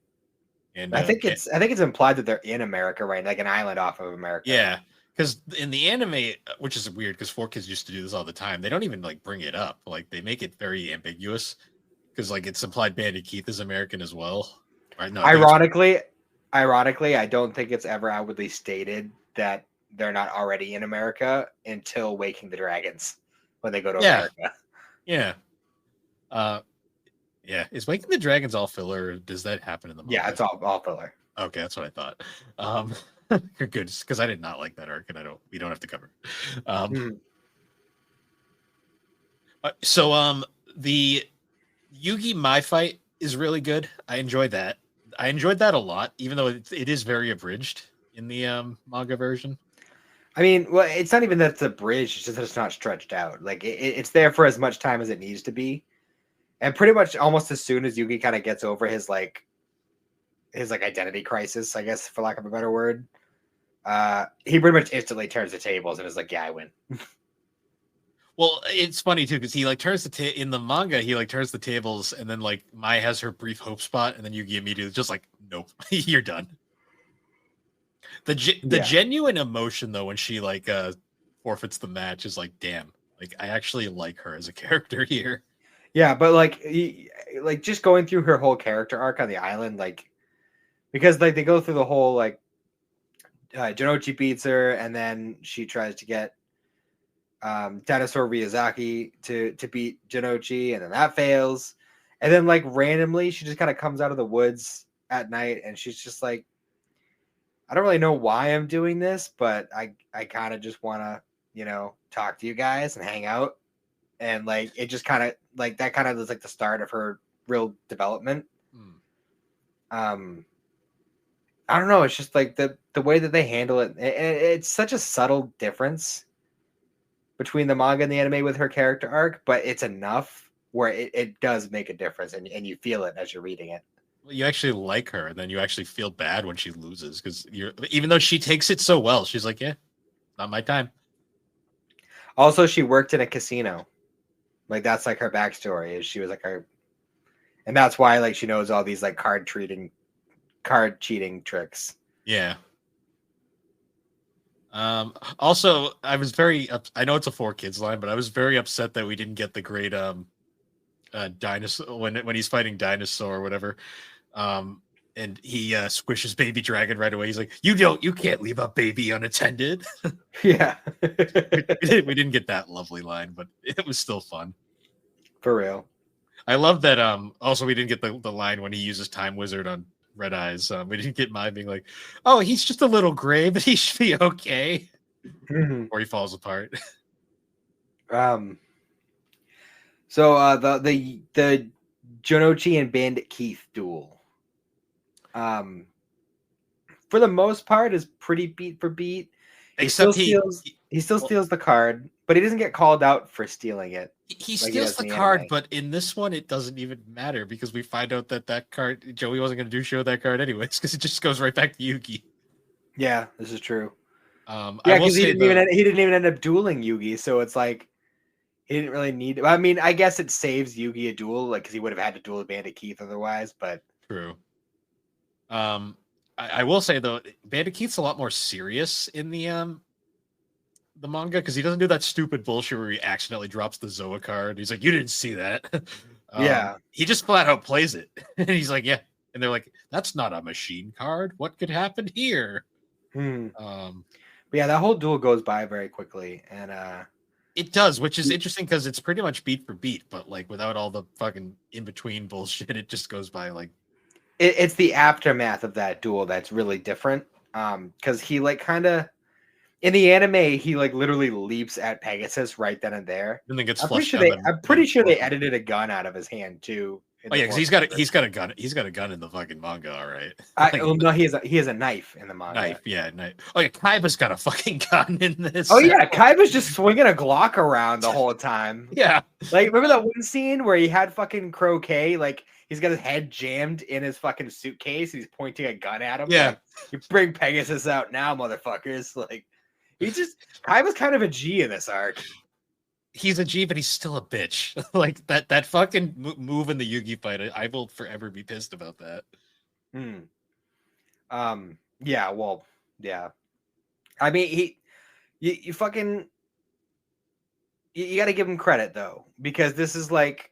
and I think it's implied that they're in America, right? Like an island off of America. yeah, because in the anime, which is weird because 4 Kids used to do this all the time. They don't even like bring it up. Like they make it very ambiguous because like it's implied Bandit Keith is American as well. Right? No, I think it's Ironically, I don't think it's ever outwardly stated that they're not already in America until Waking the Dragons when they go to yeah, America. yeah, uh, yeah. Is Waking the Dragons all filler? Or does that happen in the Yeah, manga? it's all filler. Okay, that's what I thought. Good, because I did not like that arc, and we don't have to cover it. Mhm. So the Yugi Mai fight is really good. I enjoyed that. I enjoyed that a lot, even though it is very abridged in the manga version. I mean, well, it's not even that it's a bridge; it's just that it's not stretched out. Like it's there for as much time as it needs to be, and pretty much almost as soon as Yugi kind of gets over his identity crisis, I guess, for lack of a better word, he pretty much instantly turns the tables and is like, "Yeah, I win." Well, it's funny too because he like turns in the manga he like turns the tables, and then like Mai has her brief hope spot, and then Yugi immediately just like, nope, you're done. The Yeah, genuine emotion though when she like forfeits the match is like, damn, like I actually like her as a character here. yeah, but like just going through her whole character arc on the island, like because like they go through the whole like Jinochi beats her, and then she tries to get Dinosaur Miyazaki to beat Jinochi, and then that fails. And then like randomly, she just kind of comes out of the woods at night, and she's just like, I don't really know why I'm doing this, but I kind of just want to talk to you guys and hang out. And like it just kind of like that kind of was like the start of her real development. Hmm. Um, I don't know. It's just like the way that they handle it. It's such a subtle difference between the manga and the anime with her character arc, but it's enough where it does make a difference, and you feel it as you're reading it. You actually like her, and then you actually feel bad when she loses because even though she takes it so well, she's like, yeah, not my time. Also, she worked in a casino. Like that's like her backstory is she was like and that's why like she knows all these like card cheating tricks. Yeah. Also, I was I know it's a 4 Kids line, but I was very upset that we didn't get the great dinosaur when he's fighting dinosaur or whatever. Um, and he squishes baby dragon right away. He's like, you can't leave a baby unattended." Yeah. We didn't get that lovely line, but it was still fun. For real. I love that. Also, we didn't get the line when he uses Time Wizard on Red Eyes. We didn't get mine being like, "Oh, he's just a little gray, but he should be okay," or he falls apart. So the Jonochi and Bandit Keith duel, for the most part, is pretty beat for beat. He still steals the card, but he doesn't get called out for stealing it. He steals the card, but in this one, it doesn't even matter because we find out that card, Joey wasn't going to show that card anyways because it just goes right back to Yugi. Yeah, this is true. Yeah, because he didn't even end up dueling Yugi, so it's like he didn't really need. I mean, I guess it saves Yugi a duel, like because he would have had to duel Bandit Keith otherwise. But true. I will say though, Bandit Keith's a lot more serious in the manga because he doesn't do that stupid bullshit where he accidentally drops the Zoa card. He's like, "You didn't see that." Yeah, he just flat out plays it, and he's like, "Yeah," and they're like, "That's not a machine card. What could happen here?" But yeah, that whole duel goes by very quickly, and it does, which is interesting because it's pretty much beat for beat, but like without all the fucking in between bullshit, it just goes by like. It's the aftermath of that duel that's really different. Because he like kind of in the anime, he like literally leaps at Pegasus right then and there. And then gets I'm pretty sure they edited a gun out of his hand too. Oh yeah, because he's got a gun. He's got a gun in the fucking manga, all right. No, he has a knife in the manga. Knife. Oh yeah, Kaiba's got a fucking gun in this. Oh yeah, Kaiba's just swinging a Glock around the whole time. Yeah, like remember that one scene where he had fucking Croquet, like he's got his head jammed in his fucking suitcase. He's pointing a gun at him. Yeah, like, you bring Pegasus out now, motherfuckers. Like Kaiba's kind of a G in this arc. He's a G, but he's still a bitch. Like that fucking move in the Yugi fight. I will forever be pissed about that. Yeah. Well. Yeah. I mean, you fucking, you got to give him credit though, because this is like,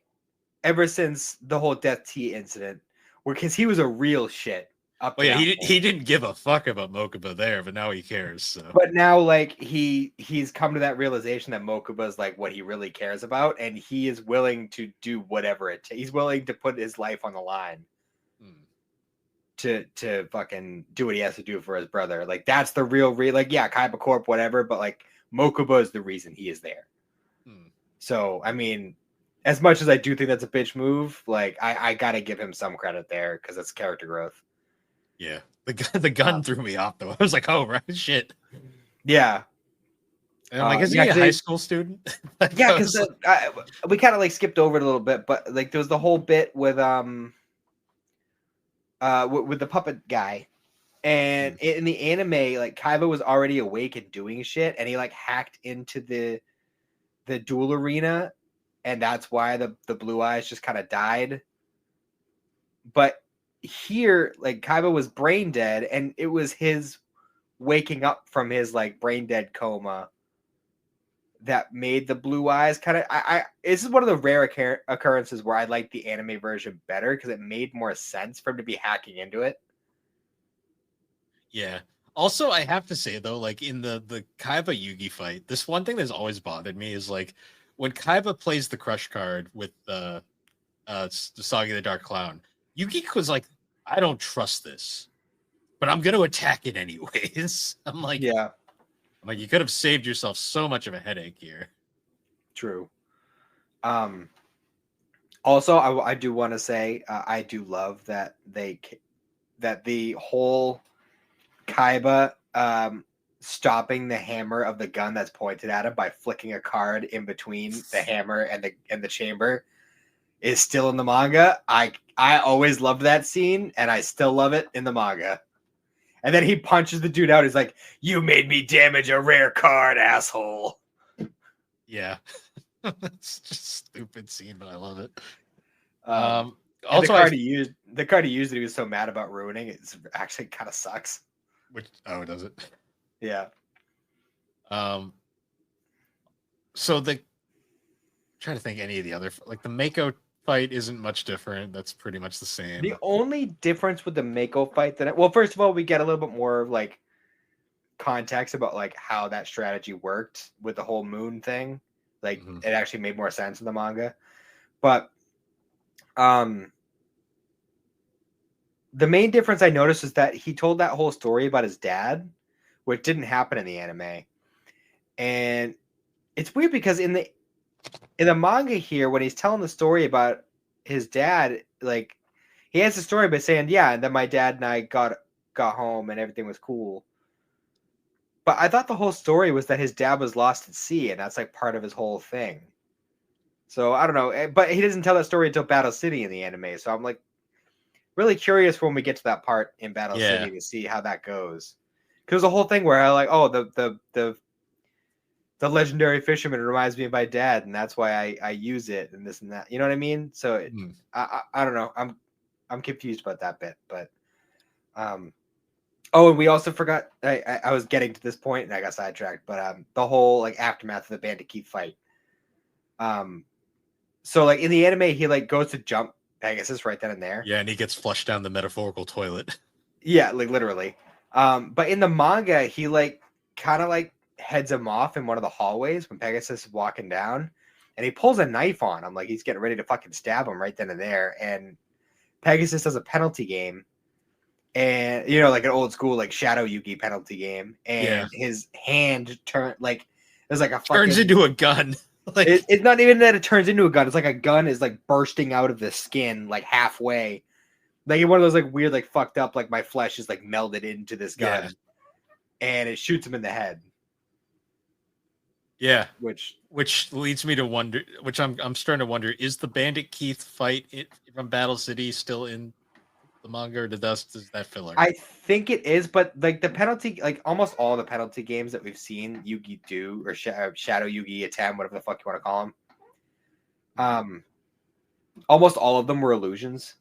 ever since the whole Death Tea incident, because he was a real shit. He didn't give a fuck about Mokuba there, but now he cares. So. But now, like he's come to that realization that Mokuba is like what he really cares about, and he is willing to do whatever it takes. He's willing to put his life on the line to fucking do what he has to do for his brother. Like that's the real like yeah, Kaiba Corp, whatever. But like Mokuba is the reason he is there. So I mean, as much as I do think that's a bitch move, like I gotta give him some credit there because it's character growth. Yeah, the gun threw me off though. I was like, "Oh right, shit." Yeah, and I'm like, "Is he a high school student?" Yeah, because we kind of like skipped over it a little bit, but like there was the whole bit with the puppet guy, and in the anime, like Kaiba was already awake and doing shit, and he like hacked into the duel arena, and that's why the blue eyes just kind of died. But here, like Kaiba was brain dead, and it was his waking up from his like brain dead coma that made the blue eyes kind of. This is one of the rare occurrences where I like the anime version better because it made more sense for him to be hacking into it. Yeah. Also, I have to say though, like in the Kaiba Yugi fight, this one thing that's always bothered me is like when Kaiba plays the crush card with the Soggy the Dark Clown, Yugi was like, "I don't trust this, but I'm going to attack it anyways." I'm like, yeah. I'm like, you could have saved yourself so much of a headache here. True. Also, I do want to say I do love that the whole Kaiba stopping the hammer of the gun that's pointed at him by flicking a card in between the hammer and the chamber is still in the manga. I always loved that scene, and I still love it in the manga. And then he punches the dude out. He's like, "You made me damage a rare card, asshole." Yeah. It's just a stupid scene, but I love it. Also, the card he used that he was so mad about ruining, it actually kind of sucks. Does it? Yeah. So trying to think any of the other, like the Mako fight isn't much different. That's pretty much the same. The only difference with the Mako fight well, first of all, we get a little bit more like context about like how that strategy worked with the whole moon thing. Like it actually made more sense in the manga. But the main difference I noticed is that he told that whole story about his dad, which didn't happen in the anime. And it's weird because in the manga here, when he's telling the story about his dad, like he has the story by saying, yeah, and then my dad and I got home and everything was cool. But I thought the whole story was that his dad was lost at sea, and that's like part of his whole thing. So I don't know, but he doesn't tell that story until Battle City in the anime. So I'm like really curious when we get to that part in Battle City to see how that goes. Because the whole thing where I like, oh, the legendary fisherman reminds me of my dad, and that's why I use it and this and that. You know what I mean? So I don't know. I'm confused about that bit, but oh, and we also forgot. I was getting to this point and I got sidetracked, but the whole like aftermath of the Bandit Keith fight. So like in the anime, he like goes to jump Pegasus right then and there. Yeah, and he gets flushed down the metaphorical toilet. Yeah, like literally. But in the manga, he like kind of like heads him off in one of the hallways when Pegasus is walking down, and he pulls a knife on him like he's getting ready to fucking stab him right then and there. And Pegasus does a penalty game, and you know, like an old school like Shadow Yugi penalty game, and his hand there's like a fucking, turns into a gun. Like it's not even that it turns into a gun. It's like a gun is like bursting out of the skin like halfway. Like one of those like weird, like fucked up, like my flesh is like melded into this gun, and it shoots him in the head. Yeah, which leads me to wonder. Which I'm starting to wonder: is the Bandit Keith fight from Battle City still in the manga, or is that filler? I think it is, but like the penalty, like almost all the penalty games that we've seen Yugi do or Shadow Yugi attempt, whatever the fuck you want to call them, almost all of them were illusions.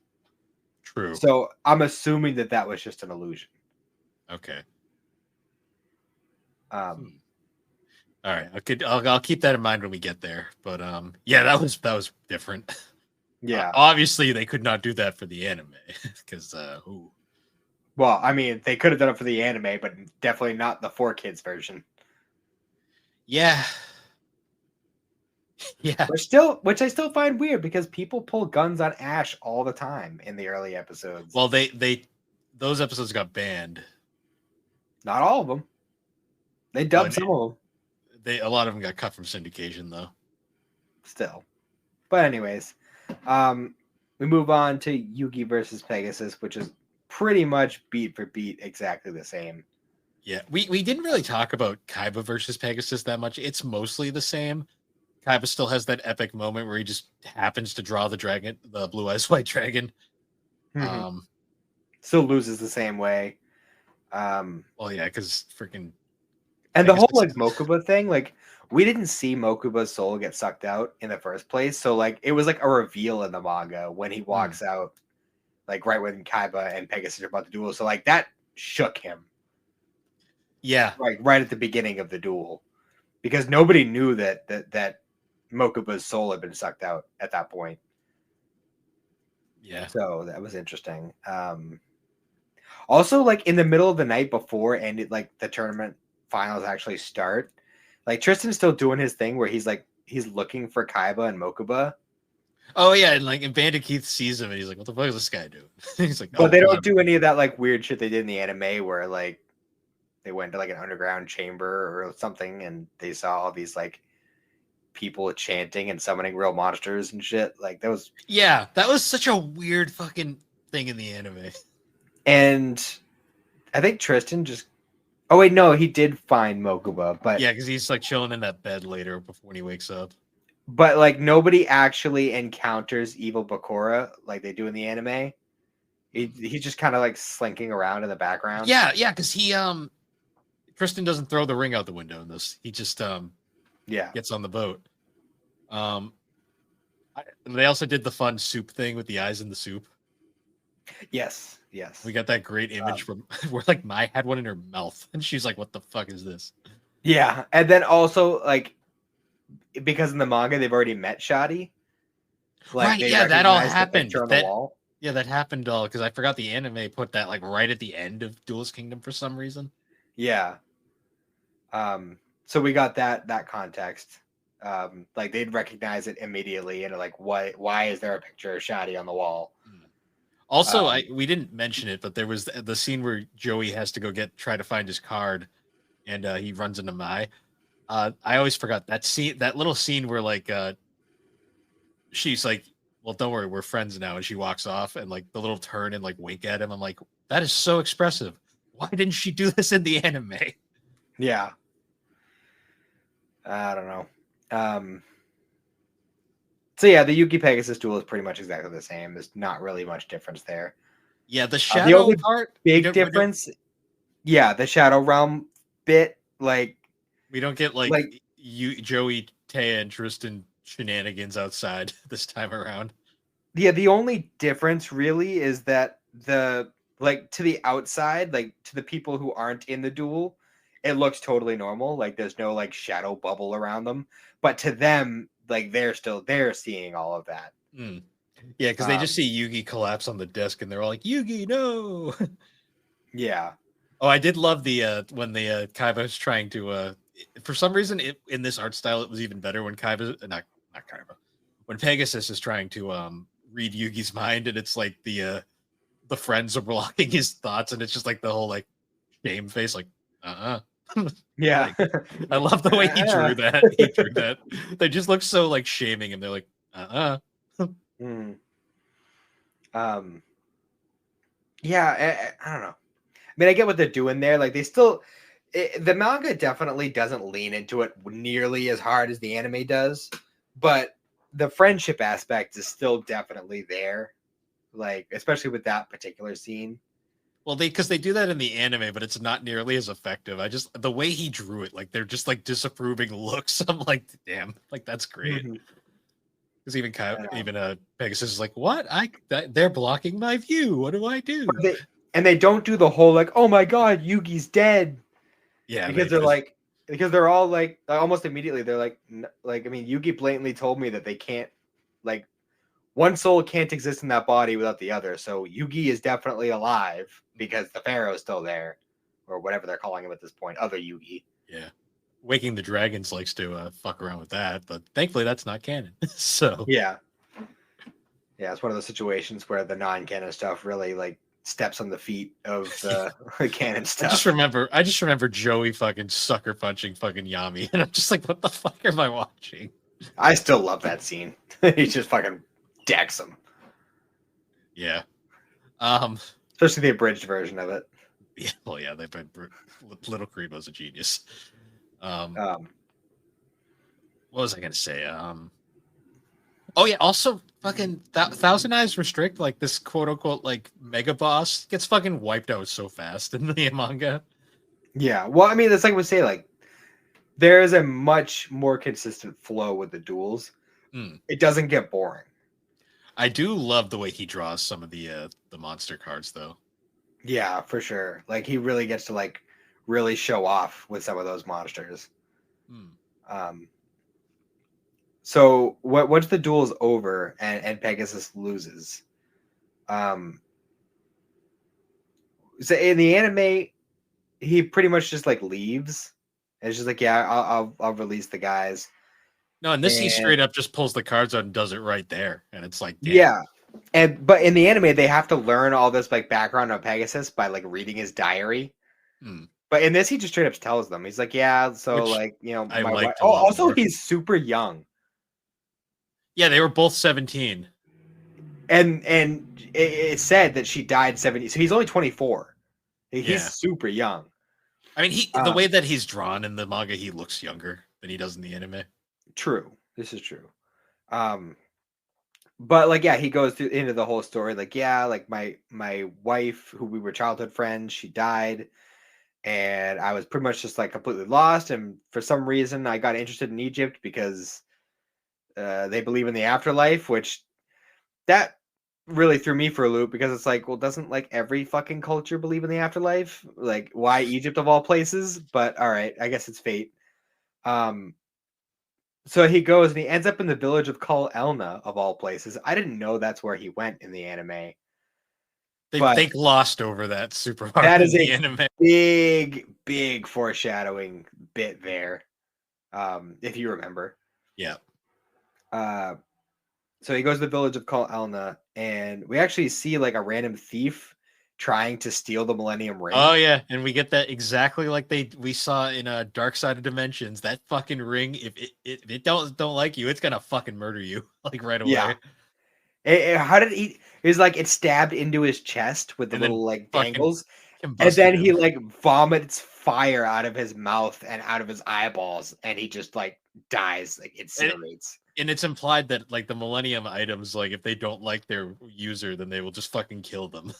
True. So I'm assuming that was just an illusion. Okay. All right. I'll keep that in mind when we get there. But yeah, that was different. Yeah. Obviously, they could not do that for the anime because Well, I mean, they could have done it for the anime, but definitely not the 4Kids version. Yeah. Yeah. Which I still find weird because people pull guns on Ash all the time in the early episodes. Well, those episodes got banned. Not all of them. They dubbed some of them. A lot of them got cut from syndication though. Still. But anyways, we move on to Yugi versus Pegasus, which is pretty much beat for beat exactly the same. Yeah, we didn't really talk about Kaiba versus Pegasus that much. It's mostly the same. Kaiba still has that epic moment where he just happens to draw the dragon, the blue eyes white dragon. Still loses the same way. Well, yeah, because freaking. And the whole like Mokuba thing, like we didn't see Mokuba's soul get sucked out in the first place, so like it was like a reveal in the manga when he walks out, like right when Kaiba and Pegasus are about to duel. So like that shook him. Yeah, right at the beginning of the duel, because nobody knew that Mokuba's soul had been sucked out at that point. Yeah. So that was interesting. Also, like in the middle of the night before and like the tournament finals actually start, like Tristan's still doing his thing where he's looking for Kaiba and Mokuba. Oh yeah, and like Bandit Keith sees him and he's like, "What the fuck is this guy doing?" He's like, "But they don't do any of that like weird shit they did in the anime where like they went to like an underground chamber or something and they saw all these like people chanting and summoning real monsters and shit." Like that was such a weird fucking thing in the anime. And I think Tristan just oh wait, no, he did find Mokuba, but yeah, because he's like chilling in that bed later before he wakes up. But like nobody actually encounters evil Bakura like they do in the anime. He's just kind of like slinking around in the background. Yeah, because he Tristan doesn't throw the ring out the window in this. He just gets on the boat. They also did the fun soup thing with the eyes in the soup. Yes. We got that great image from where like Mai had one in her mouth and she's like, "What the fuck is this?" Yeah, and then also like because in the manga they've already met Shadi. Like Right, they yeah, that all recognize the happened. picture on the That wall. Yeah, that happened all because I forgot the anime put that like right at the end of Duelist Kingdom for some reason. Yeah. So we got that context. Like they'd recognize it immediately and are like, why is there a picture of Shadi on the wall? Mm. Also, Um, we didn't mention it, but there was the scene where Joey has to go try to find his card, and he runs into Mai. I always forgot that scene, that little scene where like she's like, "Well, don't worry, we're friends now," and she walks off, and like the little turn and like wink at him. I'm like, that is so expressive. Why didn't she do this in the anime? yeah. I don't know. So yeah, the Yuki Pegasus duel is pretty much exactly the same. There's not really much difference there. Yeah, the The shadow only part, big difference, yeah, the Shadow Realm bit, we don't get like like you Joey, Taya, and Tristan shenanigans outside this time around. yeah, the only difference really is that the like to the outside, like to the people who aren't in the duel, it looks totally normal. Like there's no like shadow bubble around them, but to them, like they're seeing all of that. Mm. Yeah, because they just Um, see Yugi collapse on the desk, and they're all like, "Yugi, no!" yeah, Oh, I did love the when the Kaiba was trying to for some reason in this art style it was even better when Kaiba not Kaiba when Pegasus is trying to read Yugi's mind, and it's like the friends are blocking his thoughts, and it's just like the whole like shame face, like yeah. like I love the way he drew that. He drew that. They just look so like shaming him. They're like Mm. Um, yeah, I don't know. I mean, I get what they're doing there. Like the manga definitely doesn't lean into it nearly as hard as the anime does, but the friendship aspect is still definitely there. Like, especially with that particular scene. Well, because they do that in the anime, but it's not nearly as effective. I just the way he drew it, like they're just like disapproving looks. I'm like, damn, like that's great. Mhm. Because And, even Pegasus is like, what? They're blocking my view. What do I but do? they don't do the whole like, oh my god, Yugi's dead, Yeah, because they they're just like, because they're all like almost immediately they're like, like I mean, Yugi blatantly told me that they can't, like, one soul can't exist in that body without the other. So Yugi is definitely alive because the Pharaoh's still there, or whatever they're calling him at this point. Other Yugi. yeah. Waking the Dragons likes to fuck around with that, but thankfully that's not canon. So Yeah, yeah. It's one of those situations where the non-canon stuff really like steps on the feet of yeah. the canon I just stuff. remember I just remember Joey fucking sucker punching fucking Yami, and I'm just like, what the fuck am I watching? I still love that scene. He just fucking decks him, Yeah. Um. especially the abridged version of it. Yeah. Well, yeah. They've been Little Creebo's a genius. Um. Um, What was I gonna say? Oh yeah. Also, fucking Thousand Eyes Restrict, like this quote unquote like mega boss gets fucking wiped out so fast in the manga. yeah. Well, I mean, it's like we say, like there is a much more consistent flow with the duels. Mm. It doesn't get boring. I do love the way he draws some of the monster cards, though. Yeah, for sure. Like he really gets to like really show off with some of those monsters. Mm. Um, so once the duel's over and Pegasus loses, um, so in the anime, he pretty much just like leaves. And it's just like, yeah, I'll release the guys. No, and this he And straight up just pulls the cards out and does it right there, and it's like, damn. yeah, but in the anime, they have to learn all this like background on Pegasus by like reading his diary. Mm. But in this, he just straight up tells them, he's like, yeah, so Which like, you know, I my wife. liked a Oh, lot also more. he's super young, Yeah, they were both 17. and it said that she died 70, so he's only 24. He's Yeah, super young. I mean, the Um, way that he's drawn in the manga, he looks younger than he does in the anime. True, this is true. Um, but like, yeah, he goes through into the whole story. Like, yeah, like my wife, who we were childhood friends, she died, and I was pretty much just like completely lost. And for some reason, I got interested in Egypt because they believe in the afterlife, which that really threw me for a loop because it's like, well, doesn't like every fucking culture believe in the afterlife? Like, why Egypt of all places? But all right, I guess it's fate. Um, So he goes and he ends up in the village of Kal Elna, of all places. I didn't know that's where he went in the anime. But They glossed over that super hard that in is the a anime. big foreshadowing bit there. If you remember. Yeah. Uh, so he goes to the village of Kal Elna, and we actually see like a random thief trying to steal the Millennium Ring. Oh yeah, and we get that exactly like we saw in Dark Side of Dimensions. That fucking ring, if it don't like you, it's gonna fucking murder you like right away. Yeah. How did he? It was like it stabbed into his chest with the And then little like fucking dangles, and combusted then he him. like vomits fire out of his mouth and out of his eyeballs, and he just like dies, like incinerates. And it's implied that like the Millennium items, like if they don't like their user, then they will just fucking kill them.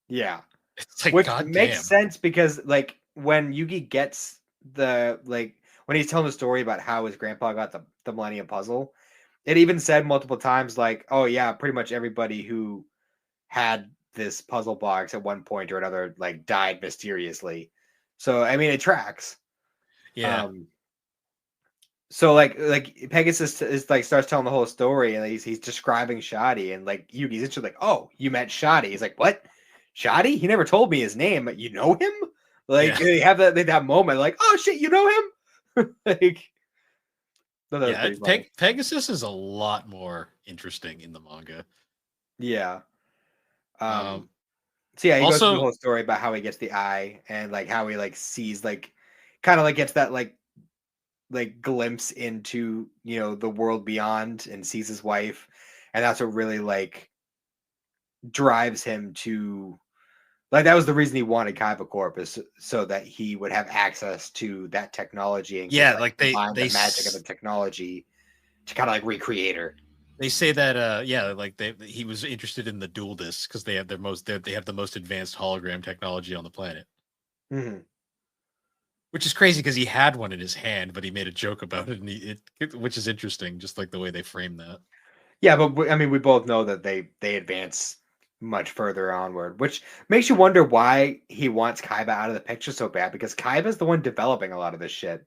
Yeah, It's like which goddamn. makes sense because like when Yugi gets the like when he's telling the story about how his grandpa got the Millennium Puzzle, it even said multiple times like, oh yeah, pretty much everybody who had this puzzle box at one point or another like died mysteriously. So I mean it tracks. Yeah. So like Pegasus is like starts telling the whole story and he's describing Shoddy and like Yugi's just like, oh, you met Shoddy. He's like, what? Shoddy? He never told me his name. You know him? Like Yeah. they have that moment like, oh shit, you know him? Like that was pretty funny. Pegasus is a lot more interesting in the manga. Yeah. Um, So yeah, he goes through the also, whole story about how he gets the eye and like how he like sees like kind of like gets that like glimpse into the world beyond and sees his wife, and that's what really like drives him to like that was the reason he wanted Kaiba Corp is so that he would have access to that technology and could yeah, like like combine the magic of the technology to kind of like recreate her. they say that yeah, like he was interested in the dual discs because they have they have the most advanced hologram technology on the planet. Mm-hmm. Which is crazy because he had one in his hand, but he made a joke about it, and which is interesting, just like the way they frame that. Yeah, but I mean, we both know that they advance much further onward, which makes you wonder why he wants Kaiba out of the picture so bad. Because Kaiba's the one developing a lot of this shit.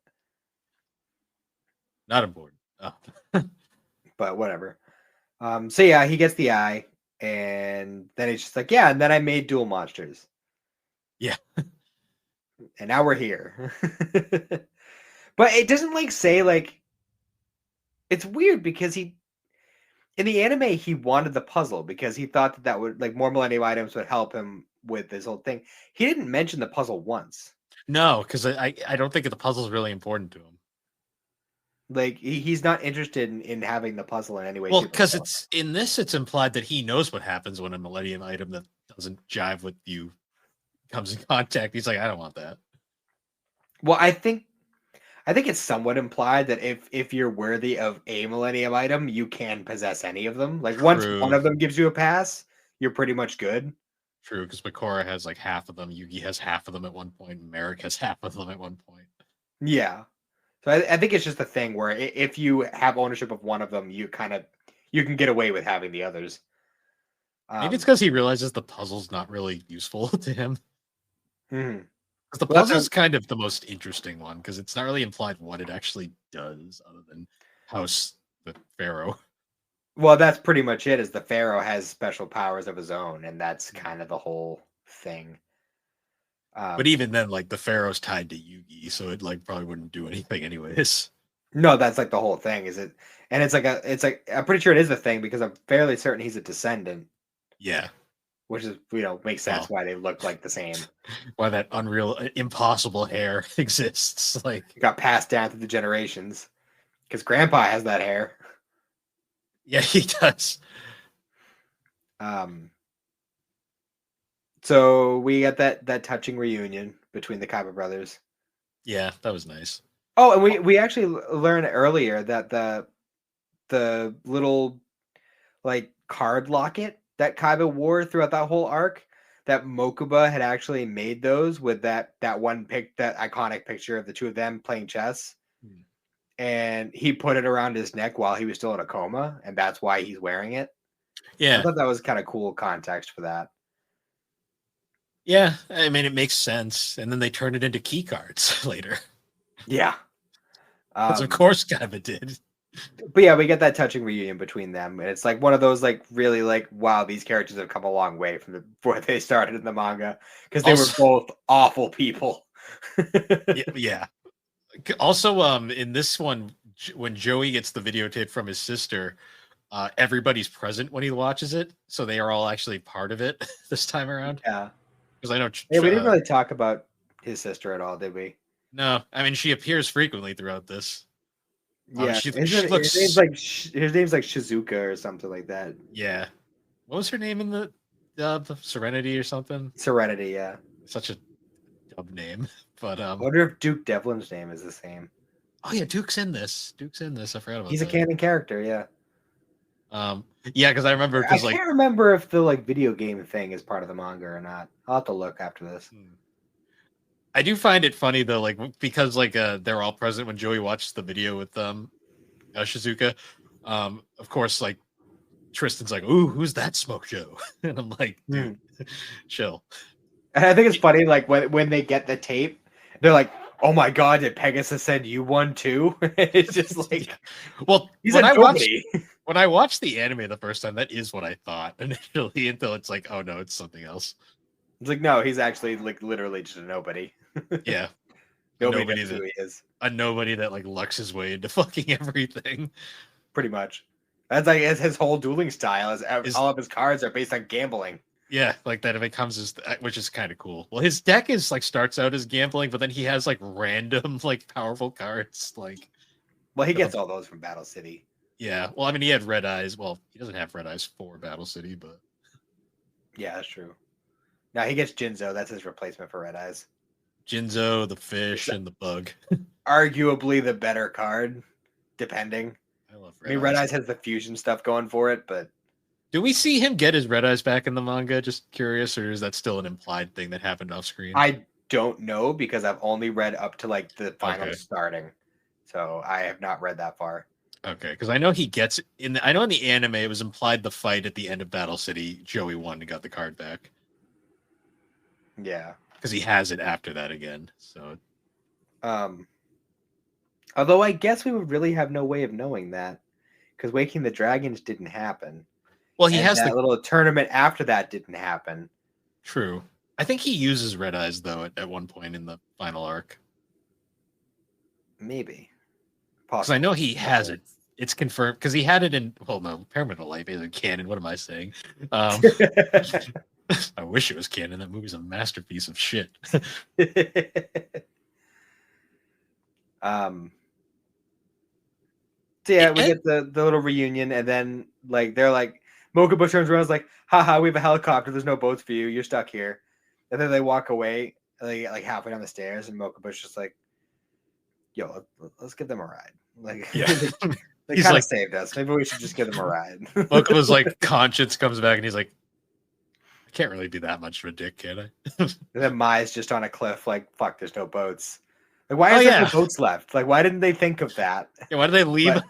Not important. Oh. But whatever. So yeah, he gets the eye, and then he's just like, yeah, and then I made dual monsters, Yeah, and now we're here. But it doesn't like say like it's weird because he in the anime he wanted the puzzle because he thought that would like more Millennium items would help him with this whole thing. He didn't mention the puzzle once. no, because I don't think the puzzle's really important to him. Like he's not interested in having the puzzle in any way, Well, shape, or because form. it's implied that he knows what happens when a Millennium item that doesn't jive with you comes in contact. He's like, I don't want that. Well, I think it's somewhat implied that if you're worthy of a Millennium item, you can possess any of them. Like once one True, of them gives you a pass, you're pretty much good. true. Because Makora has like half of them. Yugi has half of them at one point. And Merrick has half of them at one point. Yeah. So I think it's just a thing where if you have ownership of one of them, you can get away with having the others. Maybe it's Um, because he realizes the puzzle's not really useful to him. mhm. Because the Well, that's puzzle's kind of the most interesting one because it's not really implied what it actually does other than house the pharaoh. that's pretty much it. Is the Pharaoh has special powers of his own, and that's kind of the whole thing. But Um, even then, like the pharaoh's tied to Yugi, so it like probably wouldn't do anything anyways. no, that's like the whole thing. Is it? And it's like I'm pretty sure it is a thing because I'm fairly certain he's a descendant, Yeah. which is makes sense Well, why they look like the same. why that unreal, impossible hair exists. Like, It got passed down through the generations because Grandpa has that hair. yeah, he does. Um, so we got that touching reunion between the Kaiba brothers. Yeah, that was nice. Oh, and we actually learned earlier that the little like card locket that Kaiba wore throughout that whole arc, that Mokuba had actually made those with that one that iconic picture of the two of them playing chess, Hmm. and he put it around his neck while he was still in a coma, and that's why he's wearing it. I Yeah. thought that was kind of cool context for that. Yeah. I mean, it makes sense. And then they turned it into key cards later. Yeah. Because of course Kaiba did. But yeah, we get that touching reunion between them, and it's like one of those like really like wow, these characters have come a long way from where they started in the manga because they were Also, both awful people. yeah. Also, in this one, when Joey gets the videotape from his sister, everybody's present when he watches it, so they are all actually part of it this time around. Yeah. Because I know, Yeah, we didn't really talk about his sister at all, did we? no, I mean she appears frequently throughout this. Yeah, She looks, his name's like Shizuka or something like that. yeah. What was her name in the Serenity or something? Serenity, yeah. Such a dumb name, but I wonder if Duke Devlin's name is the same. oh yeah, Duke's in this. Duke's in this. I forgot about He's a that. canon character, yeah. Yeah, because I remember I can't remember if the like video game thing is part of the manga or not. I'll have to look after this. I do find it funny though, like because like they're all present when Joey watches the video with Shizuka. Of course, like Tristan's like, "Ooh, who's that Smoke Joe?" And I'm like, "Dude, chill." And I think it's funny, like when they get the tape, they're like, "Oh my god, did Pegasus send you one too?" It's just like, well, he's a nobody. When I watched the anime the first time, that is what I thought initially, until it's like, oh no, it's something else. It's like, no, he's actually like literally just a nobody. Yeah, nobody knows who he is. A nobody that like lucks his way into fucking everything. Pretty much. That's like his whole dueling style. All of his cards are based on gambling. Yeah, like that. If it comes as, which is kind of cool. Well, his deck is like starts out as gambling, but then he has like random like powerful cards. Like, well, he gets all those from Battle City. Yeah, well, I mean, he had Red Eyes. Well, he doesn't have Red Eyes for Battle City, but yeah, that's true. Now he gets Jinzo. That's his replacement for Red Eyes. Jinzo, the fish, and the bug. Arguably the better card, depending. I love Red Eyes. Red Eyes has the fusion stuff going for it, but do we see him get his Red Eyes back in the manga? Just curious, or is that still an implied thing that happened off screen? I don't know because I've only read up to like the final starting, so I have not read that far. Okay, because I know he gets I know in the anime it was implied the fight at the end of Battle City, Joey won and got the card back. Yeah, because he has it after that again. So, although I guess we would really have no way of knowing that because Waking the Dragons didn't happen. Well, he has that little tournament after that didn't happen. True. I think he uses Red Eyes though at one point in the final arc. Maybe. Because I know he has it. It's confirmed because he had it in. Well, no, Pyramid of Life isn't canon. What am I saying? I wish it was canon. That movie's a masterpiece of shit. So yeah, we get the little reunion, and then like they're like Mokuba turns around, is like, "Haha, we have a helicopter. There's no boats for you. You're stuck here." And then they walk away. And they get like halfway down the stairs, and Mokuba's just like, "Yo, let's give them a ride." Like, yeah. They kind of saved us. Maybe we should just give them a ride. Mokuba's like, conscience comes back, and he's like, I can't really be that much of a dick, can I? And then Mai's just on a cliff, like, fuck, there's no boats. Like, why is there no boats left? Like, why didn't they think of that? Yeah, why did they leave?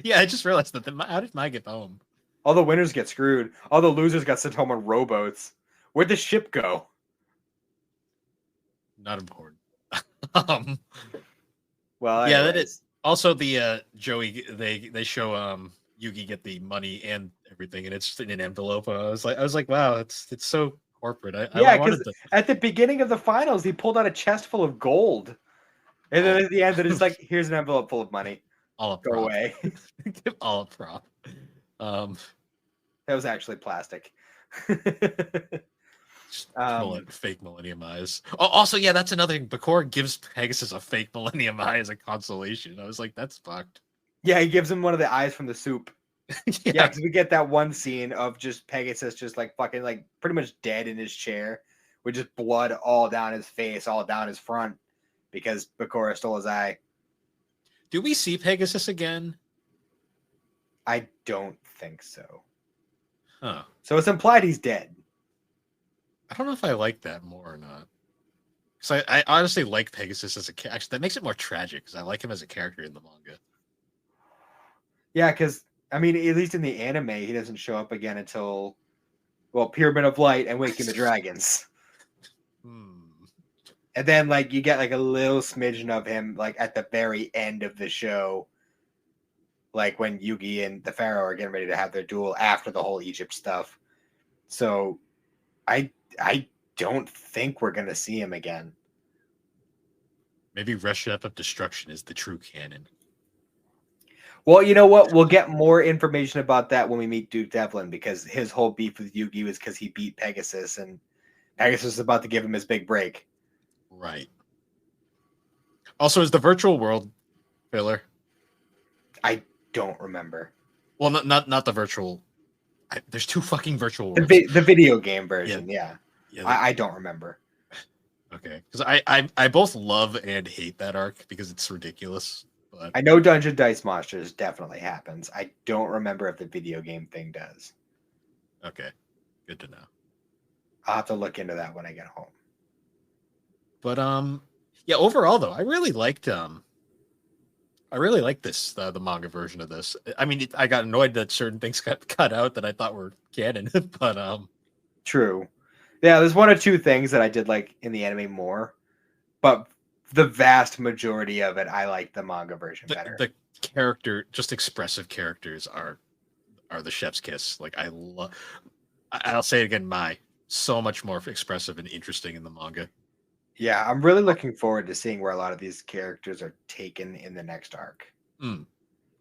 Yeah, I just realized that. How did Mai get home? All the winners get screwed. All the losers got sent home on rowboats. Where'd the ship go? Not important. Well, anyways. Yeah, that is. Also, the Joey they show Yugi get the money and everything, and it's in an envelope. I was like, wow, it's so corporate. Because at the beginning of the finals, he pulled out a chest full of gold, and then at the end, it's like, here's an envelope full of money. Go away. All a prop. That was actually plastic. Fake Millennium Eyes. Oh, also, yeah, that's another thing. Bakura gives Pegasus a fake Millennium Eye as a consolation. I was like, that's fucked. Yeah, he gives him one of the eyes from the soup. Yeah, because we get that one scene of just Pegasus just like fucking like pretty much dead in his chair with just blood all down his face, all down his front because Bakura stole his eye. Do we see Pegasus again? I don't think so. Huh. So it's implied he's dead. I don't know if I like that more or not. Because I honestly like Pegasus as a character. Actually, that makes it more tragic because I like him as a character in the manga. Yeah, because, I mean, at least in the anime, he doesn't show up again until, well, Pyramid of Light and Waking the Dragons. And then, like, you get, like, a little smidgen of him, like, at the very end of the show like when Yugi and the Pharaoh are getting ready to have their duel after the whole Egypt stuff. So I don't think we're gonna see him again. Maybe Reshef of Destruction is the true canon. Well, you know what? We'll get more information about that when we meet Duke Devlin, because his whole beef with Yugi was because he beat Pegasus, and Pegasus is about to give him his big break. Right. Also, is the virtual world filler? I don't remember. Well, not the virtual. There's 2 fucking virtual worlds. The video game version, yeah. I don't remember. Okay, because I both love and hate that arc because it's ridiculous. But I know Dungeon Dice Monsters definitely happens. I don't remember if the video game thing does. Okay, good to know. I'll have to look into that when I get home. But yeah, overall though, I really liked this the manga version of this. I mean, I got annoyed that certain things got cut out that I thought were canon, but True. Yeah, there's 1 or 2 things that I did like in the anime more, but the vast majority of it, I like the manga version better. The character, just expressive characters, are the chef's kiss. Like I'll say it again, so much more expressive and interesting in the manga. Yeah, I'm really looking forward to seeing where a lot of these characters are taken in the next arc,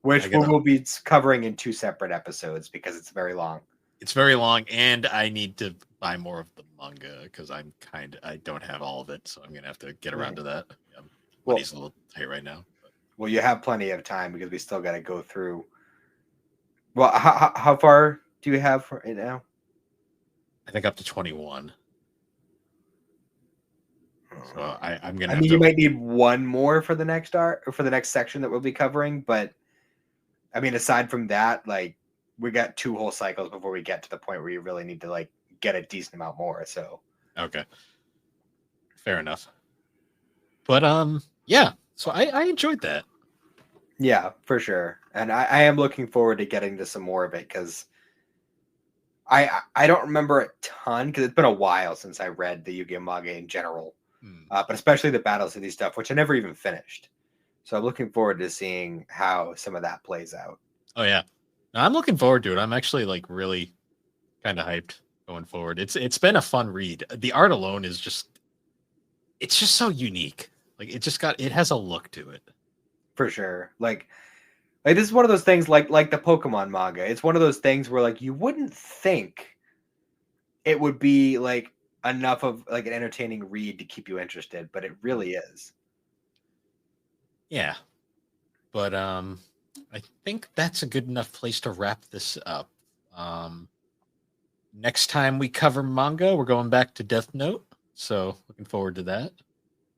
which we will be covering in 2 separate episodes because it's very long. It's very long, and I need to buy more of the manga because I don't have all of it, so I'm gonna have to get around to that. Money's a little tight right now. But. Well, you have plenty of time because we still got to go through. Well, how far do you have for it now? I think up to 21. So I'm gonna. I mean, you might need 1 more for the next arc or for the next section that we'll be covering, but I mean, aside from that, like we got 2 whole cycles before we get to the point where you really need to like get a decent amount more. So okay, fair enough. But yeah. So I enjoyed that. Yeah, for sure, and I am looking forward to getting to some more of it because I don't remember a ton because it's been a while since I read the Yu-Gi-Oh manga in general. But especially the Battle City stuff, which I never even finished. So I'm looking forward to seeing how some of that plays out. Oh yeah, I'm looking forward to it. I'm actually like really kind of hyped going forward. It's been a fun read. The art alone is just so unique. Like it has a look to it. For sure. Like this is one of those things like the Pokemon manga. It's one of those things where like you wouldn't think it would be like enough of like an entertaining read to keep you interested, but it really is. Yeah. But I think that's a good enough place to wrap this up. Next time we cover manga, we're going back to Death Note, so looking forward to that.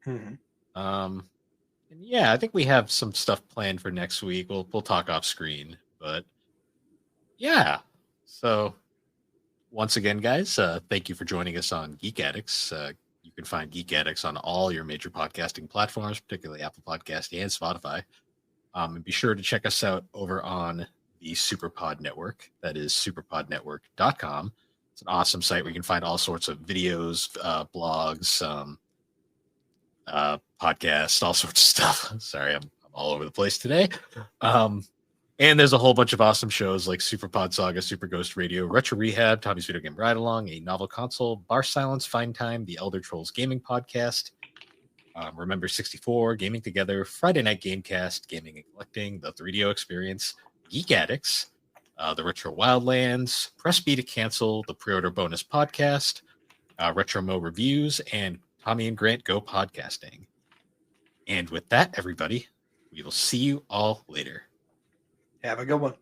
And yeah, I think we have some stuff planned for next week. We'll talk off screen, but yeah. So once again, guys, thank you for joining us on Geek Addicts. You can find Geek Addicts on all your major podcasting platforms, particularly Apple Podcast and Spotify. And be sure to check us out over on the Superpod Network. That is superpodnetwork.com. It's an awesome site where you can find all sorts of videos, blogs, podcasts, all sorts of stuff. Sorry, I'm all over the place today. And there's a whole bunch of awesome shows like Super Pod Saga, Super Ghost Radio, Retro Rehab, Tommy's Video Game Ride Along, A Novel Console, Bar Silence, Fine Time, The Elder Trolls Gaming Podcast, Remember 64, Gaming Together, Friday Night Gamecast, Gaming and Collecting, The 3DO Experience, Geek Addicts, The Retro Wildlands, Press B to Cancel, The Pre-Order Bonus Podcast, Retro Mo Reviews, and Tommy and Grant Go Podcasting. And with that, everybody, we will see you all later. Have a good one.